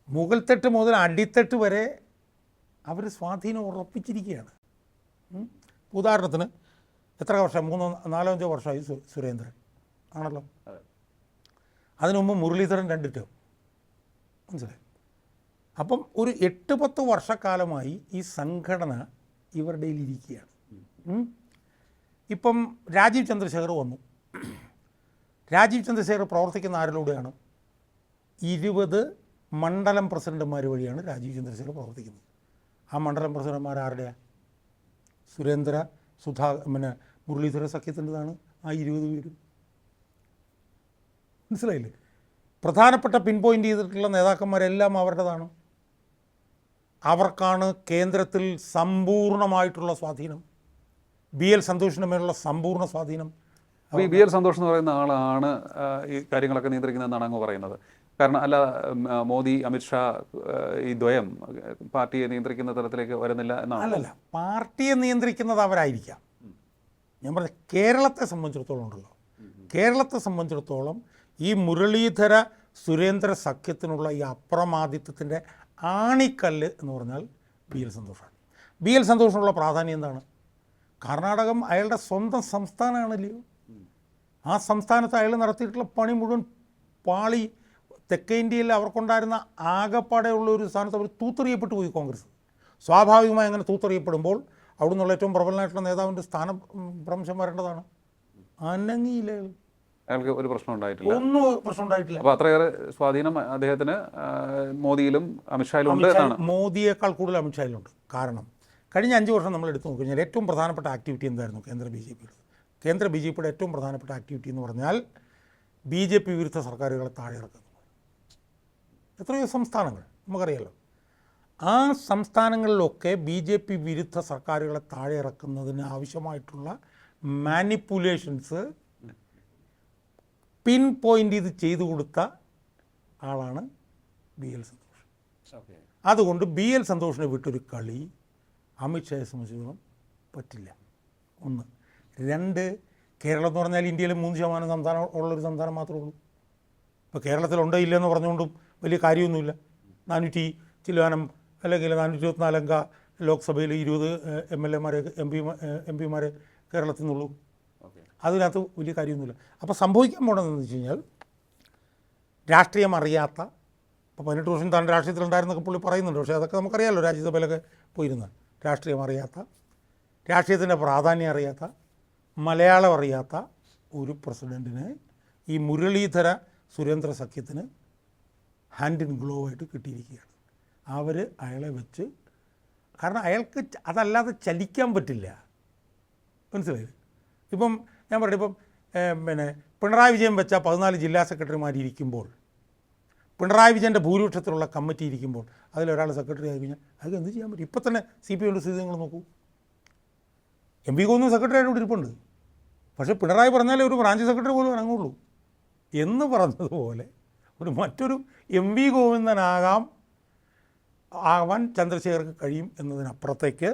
മുകൾത്തട്ട് മുതൽ അടിത്തട്ട് വരെ അവർ സ്വാധീനം ഉറപ്പിച്ചിരിക്കുകയാണ്. ഉദാഹരണത്തിന് എത്ര വർഷം, 3-4 വർഷമായി സുരേന്ദ്രൻ ആണല്ലോ. അതിനു മുമ്പ് മുരളീധരൻ 2 ടേം. മനസ്സിലായി. അപ്പം ഒരു 8-10 വർഷക്കാലമായി ഈ സംഘടന ഇവരുടെ ഇരിക്കുകയാണ്. ഇപ്പം രാജീവ് ചന്ദ്രശേഖർ വന്നു. രാജീവ് ചന്ദ്രശേഖർ പ്രവർത്തിക്കുന്ന ആരിലൂടെയാണ്? 20 മണ്ഡലം പ്രസിഡന്റുമാർ വഴിയാണ് രാജീവ് ചന്ദ്രശേഖർ പ്രവർത്തിക്കുന്നത്. ആ മണ്ഡലം പ്രസിഡന്റുമാർ ആരുടെയാണ്? മുരളീധര സഖ്യത്തിൻ്റെതാണ് ആ 20 പേരും. മനസ്സിലായില്ലേ? പ്രധാനപ്പെട്ട പിൻ പോയിൻ്റ് ചെയ്തിട്ടുള്ള നേതാക്കന്മാരെല്ലാം അവരുടേതാണ്. അവർക്കാണ് കേന്ദ്രത്തിൽ സമ്പൂർണ്ണമായിട്ടുള്ള സ്വാധീനം. BL സന്തോഷിൻ്റെ മേലുള്ള സമ്പൂർണ്ണ സ്വാധീനം. ഈ BL സന്തോഷ് എന്ന് പറയുന്ന ആളാണ് ഈ കാര്യങ്ങളൊക്കെ നിയന്ത്രിക്കുന്നതെന്നാണ് അങ്ങ് പറയുന്നത്. കാരണം അല്ല, മോദി അമിത്ഷാ ഈ ദ്വയം പാർട്ടിയെ നിയന്ത്രിക്കുന്ന തരത്തിലേക്ക് വരുന്നില്ല എന്നാണ്. അല്ലല്ല, പാർട്ടിയെ നിയന്ത്രിക്കുന്നത് അവരായിരിക്കാം. ഞാൻ പറഞ്ഞ കേരളത്തെ സംബന്ധിച്ചിടത്തോളം ഉണ്ടല്ലോ, കേരളത്തെ സംബന്ധിച്ചിടത്തോളം ഈ മുരളീധര സുരേന്ദ്ര സഖ്യത്തിനുള്ള ഈ അപ്രമാദിത്വത്തിൻ്റെ ആണിക്കല്ല് എന്ന് പറഞ്ഞാൽ BL സന്തോഷാണ്. BL സന്തോഷിനുള്ള പ്രാധാന്യം എന്താണ്? കർണാടകം അയാളുടെ സ്വന്തം സംസ്ഥാനമാണല്ലോ. ആ സംസ്ഥാനത്ത് അയാൾ നടത്തിയിട്ടുള്ള പണി മുഴുവൻ പാളി. തെക്കേ ഇന്ത്യയിൽ അവർക്കുണ്ടായിരുന്ന ആകപ്പാടെയുള്ള ഒരു സ്ഥാനത്ത് അവർ തൂത്തെറിയപ്പെട്ടു പോയി കോൺഗ്രസ്. സ്വാഭാവികമായി അങ്ങനെ തൂത്തെറിയപ്പെടുമ്പോൾ അവിടെ നിന്നുള്ള ഏറ്റവും പ്രബലനായിട്ടുള്ള നേതാവിൻ്റെ സ്ഥാനം ഭ്രംശം വരേണ്ടതാണ്. അനങ്ങിയില്ല. അയാൾക്ക് ഒരു പ്രശ്നം ഉണ്ടായിട്ടില്ല, ഒന്നും പ്രശ്നം ഉണ്ടായിട്ടില്ല. അപ്പോൾ അത്രയേറെ സ്വാധീനം അദ്ദേഹത്തിന് മോദിയിലും അമിത്ഷായിലും ഉണ്ട് എന്നാണ്. മോദിയേക്കാൾ കൂടുതൽ അമിത്ഷായിലുണ്ട്. കാരണം കഴിഞ്ഞ 5 വർഷം നമ്മൾ എടുത്തു നോക്കിക്കഴിഞ്ഞാൽ ഏറ്റവും പ്രധാനപ്പെട്ട ആക്ടിവിറ്റി എന്തായിരുന്നു കേന്ദ്ര ബി ജെ പിയുടെ ഏറ്റവും പ്രധാനപ്പെട്ട ആക്ടിവിറ്റി എന്ന് പറഞ്ഞാൽ BJP വിരുദ്ധ സർക്കാരുകളെ താഴെ ഇറക്കുന്നു. എത്രയോ സംസ്ഥാനങ്ങൾ നമുക്കറിയാലോ. ആ സംസ്ഥാനങ്ങളിലൊക്കെ BJP വിരുദ്ധ സർക്കാരുകളെ താഴെ ഇറക്കുന്നതിന് ആവശ്യമായിട്ടുള്ള മാനിപ്പുലേഷൻസ് പിൻ പോയിൻ്റ് ചെയ്തു കൊടുത്ത ആളാണ് BL സന്തോഷ്. അതുകൊണ്ട് BL സന്തോഷിനെ വിട്ടൊരു കളി അമിത്ഷായെ സംബന്ധിച്ചിടത്തോളം പറ്റില്ല. 1. 2, കേരളം എന്ന് പറഞ്ഞാൽ ഇന്ത്യയിൽ 3% സംസ്ഥാനം ഉള്ളൊരു സംസ്ഥാനം മാത്രമേ ഉള്ളൂ. ഇപ്പോൾ കേരളത്തിലുണ്ടോ ഇല്ലെന്ന് പറഞ്ഞുകൊണ്ടും വലിയ കാര്യമൊന്നുമില്ല. 400 ചില്ലാനം അല്ലെങ്കിൽ 424 അംഗ ലോക്സഭയിൽ 20 MLA-മാരെ എം പിമാരെ കേരളത്തിൽ നിന്നുള്ളൂ. അതിനകത്ത് വലിയ കാര്യമൊന്നുമില്ല. അപ്പോൾ സംഭവിക്കാൻ പോകണമെന്ന് വെച്ച് കഴിഞ്ഞാൽ രാഷ്ട്രീയം അറിയാത്ത, ഇപ്പോൾ 18 വർഷം താൻ രാഷ്ട്രീയത്തിലുണ്ടായിരുന്നൊക്കെ പുള്ളി പറയുന്നുണ്ട്. പക്ഷേ അതൊക്കെ നമുക്കറിയാമല്ലോ, രാജ്യസഭയിലൊക്കെ പോയിരുന്ന. രാഷ്ട്രീയം അറിയാത്ത, രാഷ്ട്രീയത്തിൻ്റെ പ്രാധാന്യം അറിയാത്ത, മലയാളം അറിയാത്ത ഒരു പ്രസിഡൻറ്റിനെ ഈ മുരളീധര സുരേന്ദ്ര സഖ്യത്തിന് ഹാൻഡ് ഇൻ ഗ്ലോവ് ആയിട്ട് കിട്ടിയിരിക്കുകയാണ്. അവർ അയാളെ വെച്ച്, കാരണം അയാൾക്ക് അതല്ലാതെ ചലിക്കാൻ പറ്റില്ല. മനസ്സിലായില്ലേ? ഇപ്പം ഞാൻ പറഞ്ഞു, ഇപ്പം പിണറായി വിജയൻ വെച്ച 14 ജില്ലാ സെക്രട്ടറിമാരിയ്ക്കുമ്പോൾ, പിണറായി വിജയൻ്റെ ഭൂരിപക്ഷത്തിലുള്ള കമ്മിറ്റി ഇരിക്കുമ്പോൾ അതിലൊരാൾ സെക്രട്ടറി ആയി കഴിഞ്ഞാൽ അതൊക്കെ എന്ത് ചെയ്യാൻ പറ്റും? ഇപ്പം തന്നെ CPIയുടെ സ്ഥിതി നിങ്ങൾ നോക്കൂ. MP ഗോവിന്ദൻ സെക്രട്ടറി ആയിട്ട് ഇവിടെ ഇരിപ്പുണ്ട്. പക്ഷേ പിണറായി പറഞ്ഞാലേ ഒരു ബ്രാഞ്ച് സെക്രട്ടറി പോലും ഇറങ്ങുള്ളൂ എന്ന് പറഞ്ഞതുപോലെ മറ്റൊരു MP ആവാൻ ചന്ദ്രശേഖർക്ക് കഴിയും എന്നതിനപ്പുറത്തേക്ക്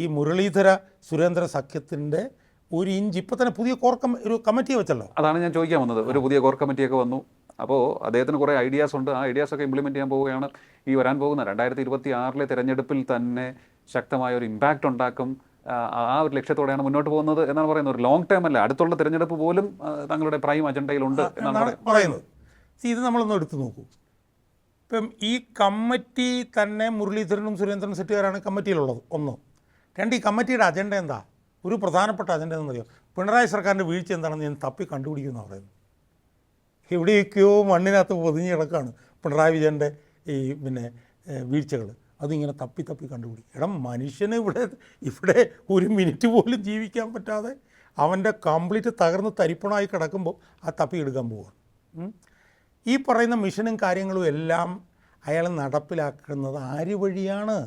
ഈ മുരളീധര സുരേന്ദ്ര സഖ്യത്തിൻ്റെ ഒരു ഇഞ്ച് ഇപ്പം തന്നെ പുതിയ ഒരു കമ്മിറ്റിയെ വെച്ചല്ലോ. അതാണ് ഞാൻ ചോദിക്കാൻ വന്നത്. ഒരു പുതിയ കോർ കമ്മിറ്റിയൊക്കെ വന്നു. അപ്പോൾ അദ്ദേഹത്തിന് കുറേ ഐഡിയാസ് ഉണ്ട്. ആ ഐഡിയാസൊക്കെ ഇംപ്ലിമെൻറ്റ് ചെയ്യാൻ പോവുകയാണ്. ഈ വരാൻ പോകുന്ന 2026 തെരഞ്ഞെടുപ്പിൽ തന്നെ ശക്തമായ ഒരു ഇമ്പാക്റ്റ് ഉണ്ടാക്കും. ആ ഒരു ലക്ഷ്യത്തോടെയാണ് മുന്നോട്ട് പോകുന്നത് എന്നാണ് പറയുന്നത്. ഒരു ലോങ് ടേം അല്ല, അടുത്തുള്ള തിരഞ്ഞെടുപ്പ് പോലും തങ്ങളുടെ പ്രൈം അജണ്ടയിലുണ്ട് എന്നാണ് പറയുന്നത്. ഇത് നമ്മളൊന്ന് എടുത്തു നോക്കൂ. ഇപ്പം ഈ കമ്മിറ്റി തന്നെ മുരളീധരനും സുരേന്ദ്രനും സെറ്റുകാരാണ് കമ്മിറ്റിയിലുള്ളത്. 1. 2, ഈ കമ്മിറ്റിയുടെ അജണ്ട എന്താ? ഒരു പ്രധാനപ്പെട്ട അജണ്ട എന്നറിയോ? പിണറായി സർക്കാരിൻ്റെ വീഴ്ച എന്താണെന്ന് ഞാൻ തപ്പി കണ്ടുപിടിക്കുമെന്നാണ് പറയുന്നത്. എവിടെയൊക്കെയോ മണ്ണിനകത്ത് പൊതിഞ്ഞ് കിടക്കുകയാണ് പിണറായി വിജയൻ്റെ ഈ വീഴ്ചകൾ. അതിങ്ങനെ തപ്പി കണ്ടുപിടിക്കും. മനുഷ്യന് ഇവിടെ ഒരു മിനിറ്റ് പോലും ജീവിക്കാൻ പറ്റാതെ അവൻ്റെ കംപ്ലീറ്റ് തകർന്ന് തരിപ്പണമായി കിടക്കുമ്പോൾ ആ തപ്പി എടുക്കാൻ പോവുകയാണ്. ഈ പറയുന്ന മിഷനും കാര്യങ്ങളും എല്ലാം അയാൾ നടപ്പിലാക്കുന്നത് ആര് വഴിയാണ്?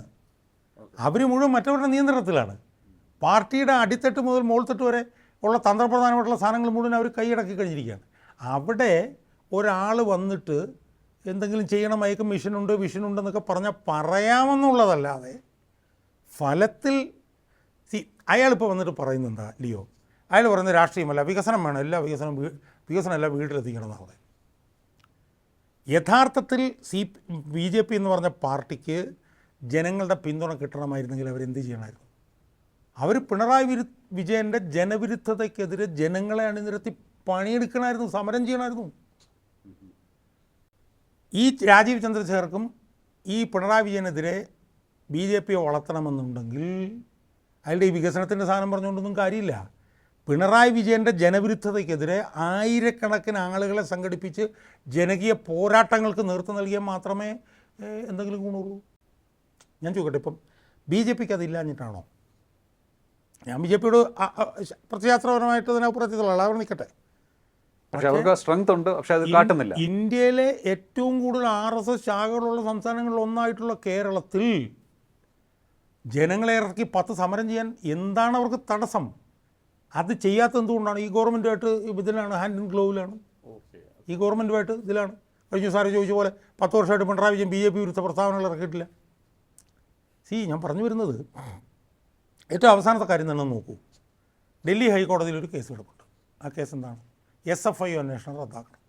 അവർ മുഴുവൻ മറ്റവരുടെ നിയന്ത്രണത്തിലാണ്. പാർട്ടിയുടെ അടിത്തട്ട് മുതൽ മുകൾത്തട്ട് വരെ ഉള്ള തന്ത്രപ്രധാനമായിട്ടുള്ള സാധനങ്ങൾ മുഴുവൻ അവർ കൈയടക്കി കഴിഞ്ഞിരിക്കുകയാണ്. അവിടെ ഒരാൾ വന്നിട്ട് എന്തെങ്കിലും ചെയ്യണം, മയക്കും മിഷനുണ്ട് വിഷനുണ്ടെന്നൊക്കെ പറഞ്ഞാൽ പറയാമെന്നുള്ളതല്ലാതെ ഫലത്തിൽ അയാളിപ്പോൾ വന്നിട്ട് പറയുന്നത് എന്താ ലിയോ? അയാൾ പറയുന്നത് രാഷ്ട്രീയമല്ല, വികസനം വേണം, എല്ലാ വികസനം എല്ലാം വീട്ടിലെത്തിക്കണം എന്നാണ് പറയുന്നത്. യഥാർത്ഥത്തിൽ BJP എന്ന് പറഞ്ഞ പാർട്ടിക്ക് ജനങ്ങളുടെ പിന്തുണ കിട്ടണമായിരുന്നെങ്കിൽ അവരെന്ത് ചെയ്യണമായിരുന്നു? അവർ പിണറായി വിജയൻ്റെ ജനവിരുദ്ധതയ്ക്കെതിരെ ജനങ്ങളെ അണിനിരത്തി പണിയെടുക്കണമായിരുന്നു, സമരം ചെയ്യണമായിരുന്നു. ഈ രാജീവ് ചന്ദ്രശേഖർക്കും ഈ പിണറായി വിജയനെതിരെ BJPയെ വളർത്തണമെന്നുണ്ടെങ്കിൽ അയാളുടെ ഈ വികസനത്തിൻ്റെ സാധനം പറഞ്ഞുകൊണ്ടൊന്നും കാര്യമില്ല. പിണറായി വിജയൻ്റെ ജനവിരുദ്ധതയ്ക്കെതിരെ ആയിരക്കണക്കിന് ആളുകളെ സംഘടിപ്പിച്ച് ജനകീയ പോരാട്ടങ്ങൾക്ക് നേതൃത്വം നൽകിയാൽ മാത്രമേ എന്തെങ്കിലും ഗുണമുള്ളൂ. ഞാൻ ചോദിക്കട്ടെ, ഇപ്പം BJPക്ക് അതില്ലാഞ്ഞിട്ടാണോ? ഞാൻ BJPയോട് പ്രത്യയശാസ്ത്രപരമായിട്ട് അതിനപ്പുറത്തുള്ള അവിടെ നിൽക്കട്ടെ. പക്ഷേ അവർക്ക് സ്ട്രെങ്ത് ഉണ്ട്, പക്ഷേ അത് കാട്ടുന്നില്ല. ഇന്ത്യയിലെ ഏറ്റവും കൂടുതൽ RSS ശാഖകളുള്ള സംസ്ഥാനങ്ങളിൽ ഒന്നായിട്ടുള്ള കേരളത്തിൽ ജനങ്ങളെ ഇറക്കി 10 സമരം ചെയ്യാൻ എന്താണ് അവർക്ക് തടസ്സം? അത് ചെയ്യാത്ത എന്തുകൊണ്ടാണ്? ഈ ഗവൺമെൻറ്റുമായിട്ട് ഇതിലാണ്, ഹാൻഡ് ഇൻ ഗ്ലോവിലാണ്. ഈ ഗവൺമെൻറ്റുമായിട്ട് ഇതിലാണ്. കഴിഞ്ഞ സാറ് ചോദിച്ച പോലെ 10 വർഷമായിട്ട് പിണറായി വിജയൻ BJP വിരുദ്ധ പ്രസ്താവനകൾ ഇറക്കിയിട്ടില്ല. ഞാൻ പറഞ്ഞു വരുന്നത് ഏറ്റവും അവസാനത്തെ കാര്യം തന്നെ നോക്കൂ. ഡൽഹി ഹൈക്കോടതിയിൽ ഒരു കേസ് കിടപ്പുണ്ട്. ആ കേസ് എന്താണ്? SFI അന്വേഷണം റദ്ദാക്കണം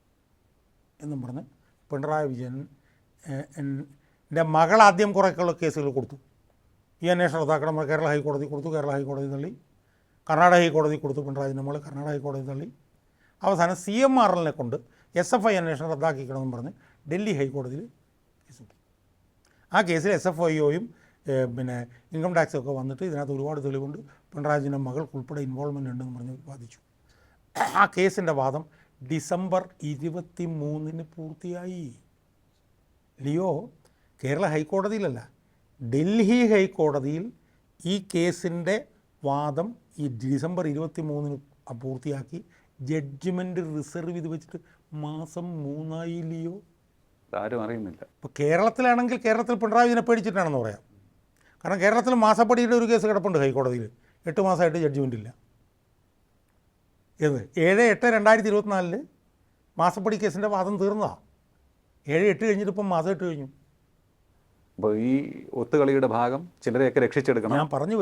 എന്നും പറഞ്ഞ് പിണറായി വിജയൻ്റെ മകൾ ആദ്യം കുറേക്കുള്ള കേസുകൾ കൊടുത്തു. ഈ അന്വേഷണം റദ്ദാക്കണം കേരള ഹൈക്കോടതി കൊടുത്തു. കേരള ഹൈക്കോടതി തള്ളി. കർണാടക ഹൈക്കോടതി കൊടുത്തു. പിണറായി നമ്മൾ കർണാടക ഹൈക്കോടതി തള്ളി. അവസാനം CMRLനെ കൊണ്ട് SFI അന്വേഷണം റദ്ദാക്കിക്കണമെന്ന് പറഞ്ഞ് ഡൽഹി ഹൈക്കോടതിയിൽ കേസ് കൊടുത്തു. ആ കേസിൽ SFIയും പിന്നെ ഇൻകം ടാക്സൊക്കെ വന്നിട്ട് ഇതിനകത്ത് ഒരുപാട് തെളിവുണ്ട്, പിണറായി വിജയൻ്റെ മകൾക്ക് ഉൾപ്പെടെ ഇൻവോൾവ്മെൻ്റ് ഉണ്ടെന്ന് പറഞ്ഞ് വാദിച്ചു. ആ കേസിൻ്റെ വാദം ഡിസംബർ 23 പൂർത്തിയായി. ലിയോ, കേരള ഹൈക്കോടതിയിലല്ല, ഡൽഹി ഹൈക്കോടതിയിൽ ഈ കേസിൻ്റെ വാദം ഈ ഡിസംബർ 23 പൂർത്തിയാക്കി. ജഡ്ജ്മെൻറ്റ് റിസർവ് ചെയ്ത് വെച്ചിട്ട് മാസം 3 ലിയോ. ആരും അറിയുന്നില്ല. ഇപ്പോൾ കേരളത്തിലാണെങ്കിൽ കേരളത്തിൽ പിണറായി വിജയനെ പേടിച്ചിട്ടാണെന്ന് പറയാം. കാരണം കേരളത്തിൽ മാസപ്പടിയുടെ ഒരു കേസ് കിടപ്പുണ്ട് ഹൈക്കോടതിയിൽ, 8 മാസമായിട്ട് ജഡ്ജ്മെൻ്റ് ഇല്ല. 7/8/2024 മാസപ്പടി കേസിൻ്റെ വാദം തീർന്നതാണ്. 7/8 കഴിഞ്ഞിട്ട് ഇപ്പം മാസം 8 കഴിഞ്ഞു. അപ്പോൾ ഈ ഒത്തുകളിയുടെ ഭാഗം ചിലരെയൊക്കെ രക്ഷിച്ചെടുക്കണം. ഞാൻ പറഞ്ഞു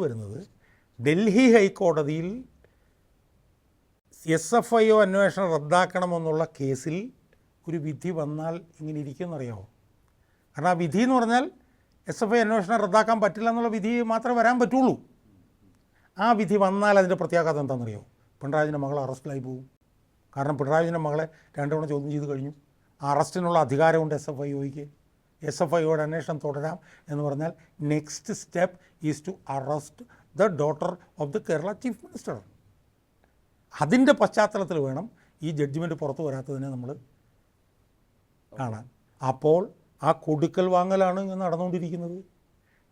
വരുന്നത് ഡൽഹി ഹൈക്കോടതിയിൽ SFIO അന്വേഷണം റദ്ദാക്കണമെന്നുള്ള കേസിൽ ഒരു വിധി വന്നാൽ ഇങ്ങനെ ഇരിക്കുമെന്നറിയാമോ? കാരണം ആ വിധി എന്ന് പറഞ്ഞാൽ SFI അന്വേഷണം റദ്ദാക്കാൻ പറ്റില്ല എന്നുള്ള വിധി മാത്രമേ വരാൻ പറ്റുള്ളൂ. ആ വിധി വന്നാൽ അതിൻ്റെ പ്രത്യാഘാതം എന്താണെന്നറിയോ? പിണറായി വിജയൻ്റെ മകൾ അറസ്റ്റിലായി പോകും. കാരണം പിണറായി വിജയൻ്റെ മകളെ 2 തവണ ചോദ്യം ചെയ്ത് കഴിഞ്ഞു. ആ അറസ്റ്റിനുള്ള അധികാരമുണ്ട് SFIOയ്ക്ക്. SFIOയുടെ അന്വേഷണം തുടരാം എന്ന് പറഞ്ഞാൽ next step is to arrest the daughter of the Kerala chief minister. അതിൻ്റെ പശ്ചാത്തലത്തിൽ വേണം ഈ ജഡ്ജ്മെൻറ്റ് പുറത്തു വരാത്തതിനെ നമ്മൾ കാണാൻ. അപ്പോൾ ആ കൊടുക്കൽ വാങ്ങലാണ് നടന്നുകൊണ്ടിരിക്കുന്നത്.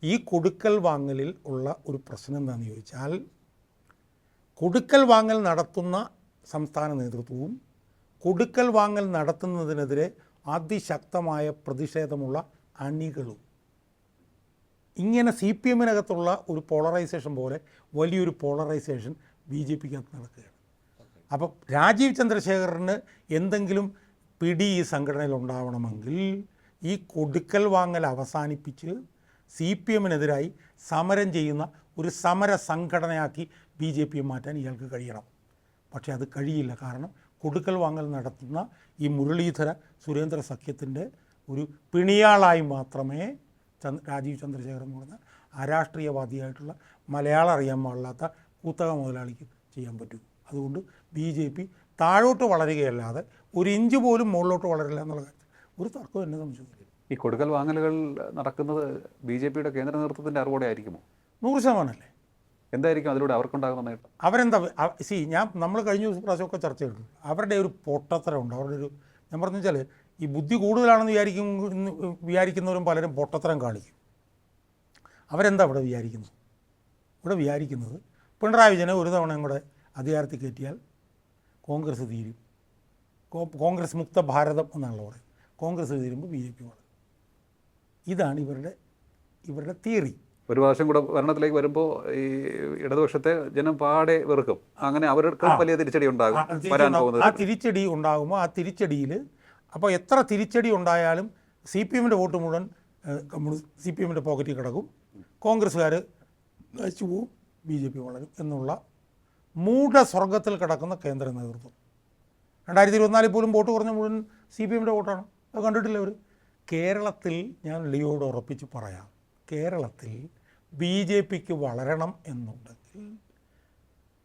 ഈ കൊടുക്കൽ വാങ്ങലിൽ ഉള്ള ഒരു പ്രശ്നം എന്താണെന്ന് ചോദിച്ചാൽ, കൊടുക്കൽ വാങ്ങൽ നടത്തുന്ന സംസ്ഥാന നേതൃത്വവും കൊടുക്കൽ വാങ്ങൽ നടത്തുന്നതിനെതിരെ അതിശക്തമായ പ്രതിഷേധമുള്ള അണികളും, ഇങ്ങനെ CPMനകത്തുള്ള ഒരു പോളറൈസേഷൻ പോലെ വലിയൊരു പോളറൈസേഷൻ BJPക്കകത്ത് നടക്കുകയാണ്. അപ്പം രാജീവ് ചന്ദ്രശേഖറിന് എന്തെങ്കിലും പിടി ഈ സംഘടനയിൽ ഉണ്ടാവണമെങ്കിൽ ഈ കൊടുക്കൽ വാങ്ങൽ അവസാനിപ്പിച്ച് CPMനെതിരായി സമരം ചെയ്യുന്ന ഒരു സമര സംഘടനയാക്കി BJPയെ മാറ്റാൻ ഇയാൾക്ക് കഴിയണം. പക്ഷേ അത് കഴിയില്ല. കാരണം കൊടുക്കൽ വാങ്ങൽ നടത്തുന്ന ഈ മുരളീധര സുരേന്ദ്ര സഖ്യത്തിൻ്റെ ഒരു പിണിയാളായി മാത്രമേ രാജീവ് ചന്ദ്രശേഖർ എന്ന് പറഞ്ഞ അരാഷ്ട്രീയവാദിയായിട്ടുള്ള മലയാളം അറിയാൻ പാടില്ലാത്ത കുത്തക മുതലാളിക്ക് ചെയ്യാൻ പറ്റൂ. അതുകൊണ്ട് BJP താഴോട്ട് വളരുകയല്ലാതെ ഒരു ഇഞ്ച് പോലും മുകളിലോട്ട് വളരില്ല എന്നുള്ള കാര്യത്തിൽ ഒരു തർക്കം എന്നെ സംശയിക്കില്ല. ഈ കൊടുക്കൽ വാങ്ങലുകൾ നടക്കുന്നത് BJPയുടെ കേന്ദ്ര നേതൃത്വത്തിൻ്റെ അറിവോടെ ആയിരിക്കുമോ? 100%. എന്തായിരിക്കും അതിലൂടെ അവർക്കുണ്ടാകുന്ന നേട്ടം? അവരെന്താ നമ്മൾ കഴിഞ്ഞ പ്രാവശ്യമൊക്കെ ചർച്ച ചെയ്തിട്ടുണ്ട്. അവരുടെ ഒരു പൊട്ടത്തരമുണ്ട്. അവരുടെ ഒരു, ഞാൻ പറഞ്ഞു വെച്ചാൽ, ഈ ബുദ്ധി കൂടുതലാണെന്ന് വിചാരിക്കുന്നവരും പലരും പൊട്ടത്തരം കാണിക്കും. അവരെന്താ ഇവിടെ വിചാരിക്കുന്നത് പിണറായി വിജയനെ ഒരു തവണയും കൂടെ അധികാരത്തിൽ കയറ്റിയാൽ കോൺഗ്രസ് തീരും, കോൺഗ്രസ് മുക്ത ഭാരതം എന്നാണല്ലോ പറയുന്നത്. കോൺഗ്രസ് തീരുമ്പോൾ BJP വളരും. ഇതാണ് ഇവരുടെ തിയറി. ഒരു പ്രാവശ്യം കൂടെ ഭരണത്തിലേക്ക് വരുമ്പോൾ ഈ ഇടതുപക്ഷത്തെ ജനം പാടെ വെറുക്കും. അങ്ങനെ അവർക്ക് വലിയ തിരിച്ചടി ഉണ്ടാകും വരാൻ പോകുന്നത്. ആ തിരിച്ചടി ഉണ്ടാകുമ്പോൾ ആ തിരിച്ചടിയിൽ അപ്പോൾ എത്ര തിരിച്ചടി ഉണ്ടായാലും CPM-ൻ്റെ വോട്ട് മുഴുവൻ CPM-ൻ്റെ പോക്കറ്റിൽ കിടക്കും, കോൺഗ്രസ്സുകാർ നശിച്ചു പോവും, BJP വളരും എന്നുള്ള മൂഢസ്വർഗത്തിൽ കിടക്കുന്ന കേന്ദ്ര നേതൃത്വം. 2024 പോലും വോട്ട് കുറഞ്ഞ മുഴുവൻ CPM-ൻ്റെ വോട്ടാണ്. അത് കണ്ടിട്ടില്ല അവർ. കേരളത്തിൽ ഞാൻ ലിയോട് ഉറപ്പിച്ച് പറയാം, കേരളത്തിൽ BJPക്ക് വളരണം എന്നുണ്ടെങ്കിൽ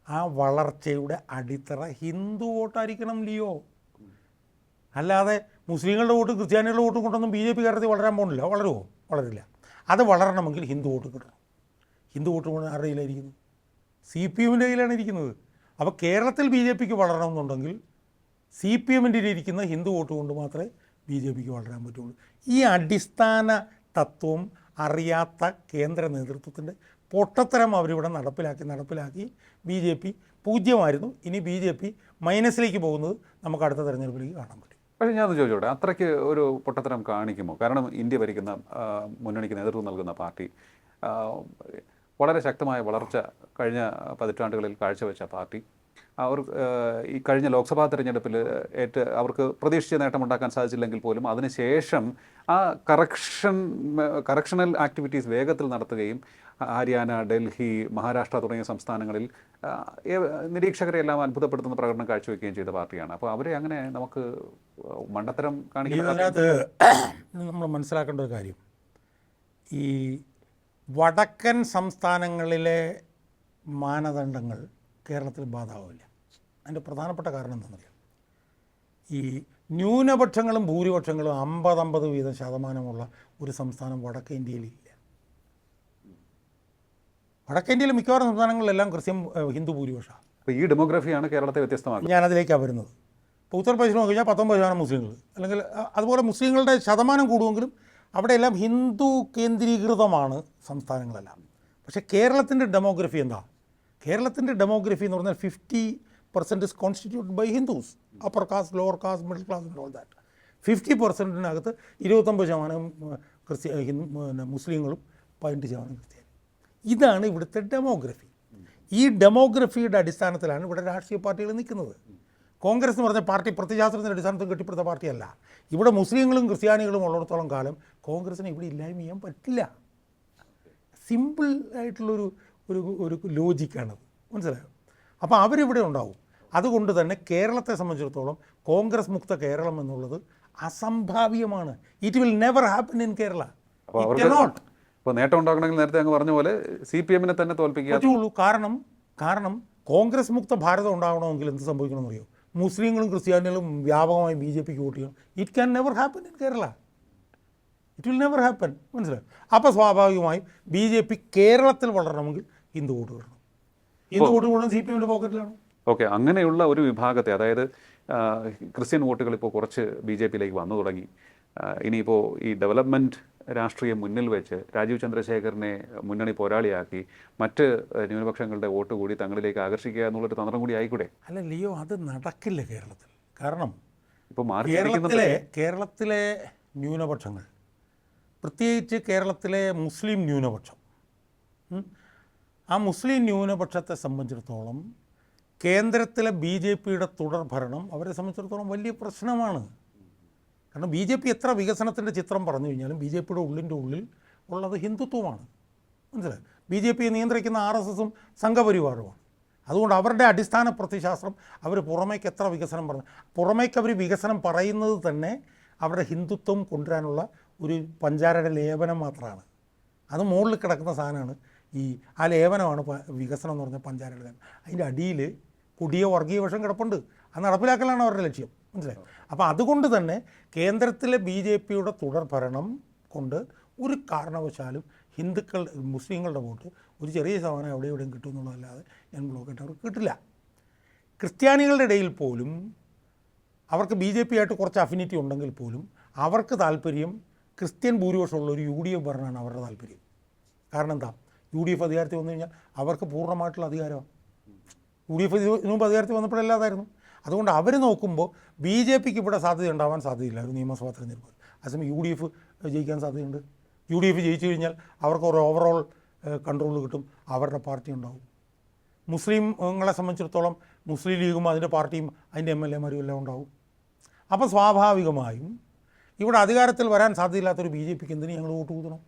ആ വളർച്ചയുടെ അടിത്തറ ഹിന്ദു വോട്ടായിരിക്കണം ലിയോ. അല്ലാതെ മുസ്ലിങ്ങളുടെ വോട്ടും ക്രിസ്ത്യാനികളുടെ വോട്ടും കൊണ്ടൊന്നും BJP കേരളത്തിൽ വളരാൻ പോകുന്നില്ല. വളരുമോ? വളരില്ല. അത് വളരണമെങ്കിൽ ഹിന്ദു വോട്ട് കിട്ടണം. ഹിന്ദു വോട്ട് കൊണ്ട് ആരുടെ കയ്യിലായിരിക്കുന്നത്? CPM-ൻ്റെ കയ്യിലാണ് ഇരിക്കുന്നത്. അപ്പോൾ കേരളത്തിൽ BJPക്ക് വളരണമെന്നുണ്ടെങ്കിൽ CPM-ൻ്റെ ഇരിക്കുന്ന ഹിന്ദു വോട്ട് കൊണ്ട് മാത്രമേ BJPക്ക് വളരാൻ പറ്റുള്ളൂ. ഈ അടിസ്ഥാന തത്വം അറിയാത്ത കേന്ദ്ര നേതൃത്വത്തിൻ്റെ പൊട്ടത്തരം അവരിവിടെ നടപ്പിലാക്കി BJP പൂജ്യമായിരുന്നു. ഇനി BJP മൈനസിലേക്ക് പോകുന്നത് നമുക്ക് അടുത്ത തെരഞ്ഞെടുപ്പിലേക്ക് കാണാൻ പറ്റും. പക്ഷേ ഞാൻ ചോദിച്ചോട്ടെ, അത്രയ്ക്ക് ഒരു പൊട്ടത്തരം കാണിക്കുമോ? കാരണം ഇന്ത്യ ഭരിക്കുന്ന മുന്നണിക്ക് നേതൃത്വം നൽകുന്ന പാർട്ടി വളരെ ശക്തമായ വളർച്ച കഴിഞ്ഞ പതിറ്റാണ്ടുകളിൽ കാഴ്ചവെച്ച പാർട്ടി, അവർ ഈ കഴിഞ്ഞ ലോക്സഭാ തെരഞ്ഞെടുപ്പിൽ അവർക്ക് പ്രതീക്ഷിച്ച നേട്ടമുണ്ടാക്കാൻ സാധിച്ചില്ലെങ്കിൽ പോലും അതിനുശേഷം ആ കറക്ഷണൽ ആക്ടിവിറ്റീസ് വേഗത്തിൽ നടത്തുകയും ഹരിയാന, ഡൽഹി, മഹാരാഷ്ട്ര തുടങ്ങിയ സംസ്ഥാനങ്ങളിൽ നിരീക്ഷകരെ എല്ലാം അത്ഭുതപ്പെടുത്തുന്ന പ്രകടനം കാഴ്ചവെക്കുകയും ചെയ്ത പാർട്ടിയാണ്. അപ്പോൾ അവരെ അങ്ങനെ നമുക്ക് മണ്ടത്തരം കാണിക്കുന്നത് നമ്മൾ മനസ്സിലാക്കേണ്ട ഒരു കാര്യം, ഈ വടക്കൻ സംസ്ഥാനങ്ങളിലെ മാനദണ്ഡങ്ങൾ കേരളത്തിൽ ബാധകമില്ല. അതിൻ്റെ പ്രധാനപ്പെട്ട കാരണം എന്താണെന്നറിയാം, ഈ ന്യൂനപക്ഷങ്ങളും ഭൂരിപക്ഷങ്ങളും 50-50% ഒരു സംസ്ഥാനം വടക്കേ ഇന്ത്യയിലില്ല. വടക്കേ ഇന്ത്യയിലെ മിക്കവാറും സംസ്ഥാനങ്ങളിലെല്ലാം ഹിന്ദു ഭൂരിപക്ഷമാണ്. അപ്പോൾ ഈ ഡെമോഗ്രഫിയാണ് കേരളത്തെ വ്യത്യസ്തമാക്കുന്നത്. ഞാനതിലേക്കാണ് വരുന്നത്. ഇപ്പോൾ ഉത്തർപ്രദേശിൽ നോക്കി കഴിഞ്ഞാൽ 19% മുസ്ലിങ്ങൾ, അല്ലെങ്കിൽ അതുപോലെ മുസ്ലിങ്ങളുടെ ശതമാനം കൂടുമെങ്കിലും അവിടെയെല്ലാം ഹിന്ദു കേന്ദ്രീകൃതമാണ് സംസ്ഥാനങ്ങളെല്ലാം. പക്ഷേ കേരളത്തിൻ്റെ ഡെമോഗ്രഫി എന്താ? കേരളത്തിൻ്റെ ഡെമോഗ്രഫി എന്ന് പറഞ്ഞാൽ 50% is constituted by Hindus, upper caste, lower caste, middle class and all that. 50%-നകത്ത് 29% മുസ്ലിങ്ങളും 15% ക്രിസ്ത്യാനി. ഇതാണ് ഇവിടുത്തെ ഡെമോഗ്രഫി. ഈ ഡെമോഗ്രഫിയുടെ അടിസ്ഥാനത്തിലാണ് ഇവിടെ രാഷ്ട്രീയ പാർട്ടികൾ നിൽക്കുന്നത്. കോൺഗ്രസ് എന്ന് പറഞ്ഞ പാർട്ടി പ്രത്യയശാസ്ത്രത്തിൻ്റെ അടിസ്ഥാനത്തിൽ കെട്ടിപ്പടുത്ത പാർട്ടിയല്ല. ഇവിടെ മുസ്ലിങ്ങളും ക്രിസ്ത്യാനികളും ഉള്ളിടത്തോളം കാലം കോൺഗ്രസിനെ ഇവിടെ ഇല്ലായ്മ ചെയ്യാൻ പറ്റില്ല. സിമ്പിൾ ആയിട്ടുള്ളൊരു ഒരു ലോജിക്കാണത്, മനസ്സിലായോ? അപ്പോൾ അവരിവിടെ ഉണ്ടാവും. അതുകൊണ്ട് തന്നെ കേരളത്തെ സംബന്ധിച്ചിടത്തോളം കോൺഗ്രസ് മുക്ത കേരളം എന്നുള്ളത് അസംഭാവ്യമാണ്. It will never happen in Kerala. അപ്പോൾ നേട്ടം ഉണ്ടാക്കണമെങ്കിൽ നേരത്തെ അങ്ങ് പറഞ്ഞ പോലെ CPM-നെ തന്നെ തോൽപ്പിക്കുക പറ്റുള്ളൂ. കാരണം കോൺഗ്രസ് മുക്ത ഭാരതം ഉണ്ടാകണമെങ്കിൽ എന്ത് സംഭവിക്കണമെന്നറിയോ? മുസ്ലിങ്ങളും ക്രിസ്ത്യാനികളും വ്യാപകമായി BJPക്ക് വോട്ട് ചെയ്യണം. It can never happen in Kerala. It will never happen, മനസ്സിലായോ? അപ്പോൾ സ്വാഭാവികമായും BJP കേരളത്തിൽ വളരണമെങ്കിൽ ഹിന്ദു വോട്ട് കിട്ടണം. ഹിന്ദു വോട്ട് മുഴുവൻ CPM-ൻ്റെ പോക്കറ്റിലാണ്. ഓക്കെ, അങ്ങനെയുള്ള ഒരു വിഭാഗത്തെ, അതായത് ക്രിസ്ത്യൻ വോട്ടുകൾ ഇപ്പോൾ കുറച്ച് BJP-യിലേക്ക് വന്നു തുടങ്ങി. ഇനിയിപ്പോൾ ഈ ഡെവലപ്മെൻറ്റ് രാഷ്ട്രീയം മുന്നിൽ വെച്ച് രാജീവ് ചന്ദ്രശേഖറിനെ മുന്നണി പോരാളിയാക്കി മറ്റ് ന്യൂനപക്ഷങ്ങളുടെ വോട്ട് കൂടി തങ്ങളിലേക്ക് ആകർഷിക്കുക എന്നുള്ളൊരു തന്ത്രം കൂടി ആയിക്കൂടെ? അല്ല ലിയോ, അത് നടക്കില്ല കേരളത്തിൽ. കാരണം ഇപ്പോൾ കേരളത്തിലെ ന്യൂനപക്ഷങ്ങൾ, പ്രത്യേകിച്ച് കേരളത്തിലെ മുസ്ലിം ന്യൂനപക്ഷം, ആ മുസ്ലിം ന്യൂനപക്ഷത്തെ സംബന്ധിച്ചിടത്തോളം കേന്ദ്രത്തിലെ BJP-യുടെ തുടർ ഭരണം അവരെ സംബന്ധിച്ചിടത്തോളം വലിയ പ്രശ്നമാണ്. കാരണം BJP എത്ര വികസനത്തിൻ്റെ ചിത്രം പറഞ്ഞു കഴിഞ്ഞാലും BJP-യുടെ ഉള്ളിൽ ഉള്ളത് ഹിന്ദുത്വമാണ്, മനസ്സിലായി? BJP-യെ നിയന്ത്രിക്കുന്ന RSS-ഉം സംഘപരിവാറുമാണ്. അതുകൊണ്ട് അവരുടെ അടിസ്ഥാന പ്രത്യയശാസ്ത്രം അവർ പുറമേക്ക് എത്ര വികസനം പറഞ്ഞു, പുറമേക്ക് അവർ വികസനം പറയുന്നത് തന്നെ അവരുടെ ഹിന്ദുത്വം കൊണ്ടുവരാനുള്ള ഒരു പഞ്ചാരയുടെ ലേപനം മാത്രമാണ്. അത് മുകളിൽ കിടക്കുന്ന സാധനമാണ്. ആ ലേപനമാണ് വികസനം എന്ന് പറഞ്ഞാൽ പഞ്ചാരയുടെ ലേപനം. അതിൻ്റെ അടിയിൽ കൊടിയ വർഗീയ വിഷം കിടപ്പുണ്ട്. അത് നടപ്പിലാക്കലാണ് അവരുടെ ലക്ഷ്യം, മനസ്സിലായി? അപ്പോൾ അതുകൊണ്ട് തന്നെ കേന്ദ്രത്തിലെ BJP-യുടെ തുടർ ഭരണം കൊണ്ട് ഒരു കാരണവശാലും മുസ്ലിങ്ങളുടെ വോട്ട് ഒരു ചെറിയ ശതമാനം എവിടെ എവിടെയും കിട്ടും എന്നുള്ളതല്ലാതെ ഞാൻ ബ്ലോക്കായിട്ട് അവർക്ക് കിട്ടില്ല. ക്രിസ്ത്യാനികളുടെ ഇടയിൽ പോലും അവർക്ക് BJP-ആയിട്ട് കുറച്ച് അഫിനിറ്റി ഉണ്ടെങ്കിൽ പോലും അവർക്ക് താല്പര്യം ക്രിസ്ത്യൻ ഭൂരിപക്ഷമുള്ള ഒരു UDF ഭരണമാണ് അവരുടെ താല്പര്യം. കാരണം എന്താ? UDF അധികാരത്തിൽ വന്നു കഴിഞ്ഞാൽ അവർക്ക് പൂർണ്ണമായിട്ടുള്ള അധികാരമാണ്. UDF ഇതിനു മുമ്പ് അധികാരത്തിൽ വന്നപ്പോഴല്ലാതായിരുന്നു. അതുകൊണ്ട് അവർ നോക്കുമ്പോൾ BJP-ക്ക് ഇവിടെ സാധ്യത ഉണ്ടാവാൻ സാധ്യതയില്ല ഒരു നിയമസഭാ തെരഞ്ഞെടുപ്പ്. അതേസമയം UDF ജയിക്കാൻ സാധ്യതയുണ്ട്. UDF ജയിച്ചു കഴിഞ്ഞാൽ അവർക്ക് ഒരു ഓവറോൾ കൺട്രോൾ കിട്ടും, അവരുടെ പാർട്ടി ഉണ്ടാവും. മുസ്ലിങ്ങളെ സംബന്ധിച്ചിടത്തോളം മുസ്ലിം ലീഗും അതിൻ്റെ പാർട്ടിയും അതിൻ്റെ MLA-മാരും എല്ലാം ഉണ്ടാവും. അപ്പോൾ സ്വാഭാവികമായും ഇവിടെ അധികാരത്തിൽ വരാൻ സാധ്യതയില്ലാത്തൊരു BJPക്ക് എന്തിന് ഞങ്ങൾ വോട്ട് കൂട്ടണം?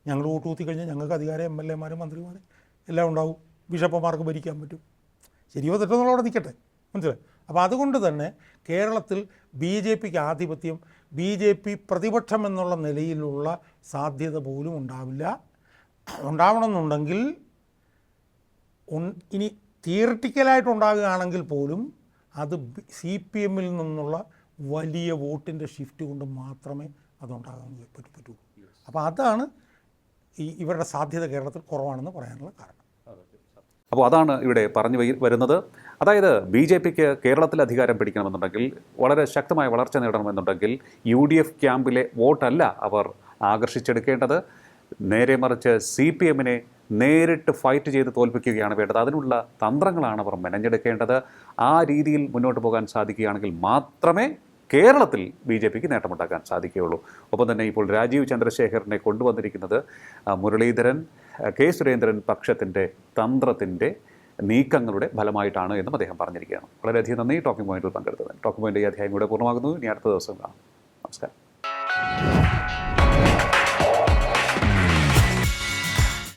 ഞങ്ങൾ വോട്ട് കൂട്ടി കഴിഞ്ഞാൽ ഞങ്ങൾക്ക് അധികാരം MLA-മാരും മന്ത്രിമാരും എല്ലാം ഉണ്ടാവും, ബിഷപ്പുമാർക്ക് ഭരിക്കാൻ പറ്റും. ശരിയോ തെറ്റെന്നുള്ളവിടെ നിൽക്കട്ടെ, മനസ്സിലായി? അപ്പോൾ അതുകൊണ്ട് തന്നെ കേരളത്തിൽ BJPക്ക് ആധിപത്യം, BJP പ്രതിപക്ഷം എന്നുള്ള നിലയിലുള്ള സാധ്യത പോലും ഉണ്ടാവില്ല. ഉണ്ടാവണമെന്നുണ്ടെങ്കിൽ ഇനി തിയറിറ്റിക്കലായിട്ട് ഉണ്ടാകുകയാണെങ്കിൽ പോലും അത് CPM-ൽ നിന്നുള്ള വലിയ വോട്ടിൻ്റെ ഷിഫ്റ്റ് കൊണ്ട് മാത്രമേ അതുണ്ടാകാൻ പറ്റൂ. അപ്പോൾ അതാണ് ഇവരുടെ സാധ്യത കേരളത്തിൽ കുറവാണെന്ന് പറയാനുള്ള കാരണം. അപ്പോൾ അതാണ് ഇവിടെ പറഞ്ഞു വരുന്നത്. അതായത് BJPക്ക് കേരളത്തിൽ അധികാരം പിടിക്കണമെന്നുണ്ടെങ്കിൽ, വളരെ ശക്തമായ വളർച്ച നേടണമെന്നുണ്ടെങ്കിൽ UDF ക്യാമ്പിലെ വോട്ടല്ല അവർ ആകർഷിച്ചെടുക്കേണ്ടത്. നേരെ മറിച്ച് CPM-നെ നേരിട്ട് ഫൈറ്റ് ചെയ്ത് തോൽപ്പിക്കുകയാണ് വേണ്ടത്. അതിനുള്ള തന്ത്രങ്ങളാണ് അവർ മെനഞ്ഞെടുക്കേണ്ടത്. ആ രീതിയിൽ മുന്നോട്ട് പോകാൻ സാധിക്കുകയാണെങ്കിൽ മാത്രമേ കേരളത്തിൽ BJPക്ക് നേട്ടമുണ്ടാക്കാൻ സാധിക്കുകയുള്ളൂ. ഒപ്പം തന്നെ ഇപ്പോൾ രാജീവ് ചന്ദ്രശേഖറിനെ കൊണ്ടുവന്നിരിക്കുന്നത് മുരളീധരൻ, കെ സുരേന്ദ്രൻ പക്ഷത്തിൻ്റെ തന്ത്രത്തിൻ്റെ നീക്കങ്ങളുടെ ഫലമായിട്ടാണ് എന്നും അദ്ദേഹം പറഞ്ഞിരിക്കുകയാണ്. വളരെയധികം നന്ദി ടോക്കിംഗ് പോയിന്റിൽ പങ്കെടുത്തത്. ടോക്കിംഗ് പോയിന്റ് ഈ അധ്യായം കൂടെ പൂർണ്ണമാകുന്നു. ഇനി അടുത്ത ദിവസം കാണാം. നമസ്കാരം.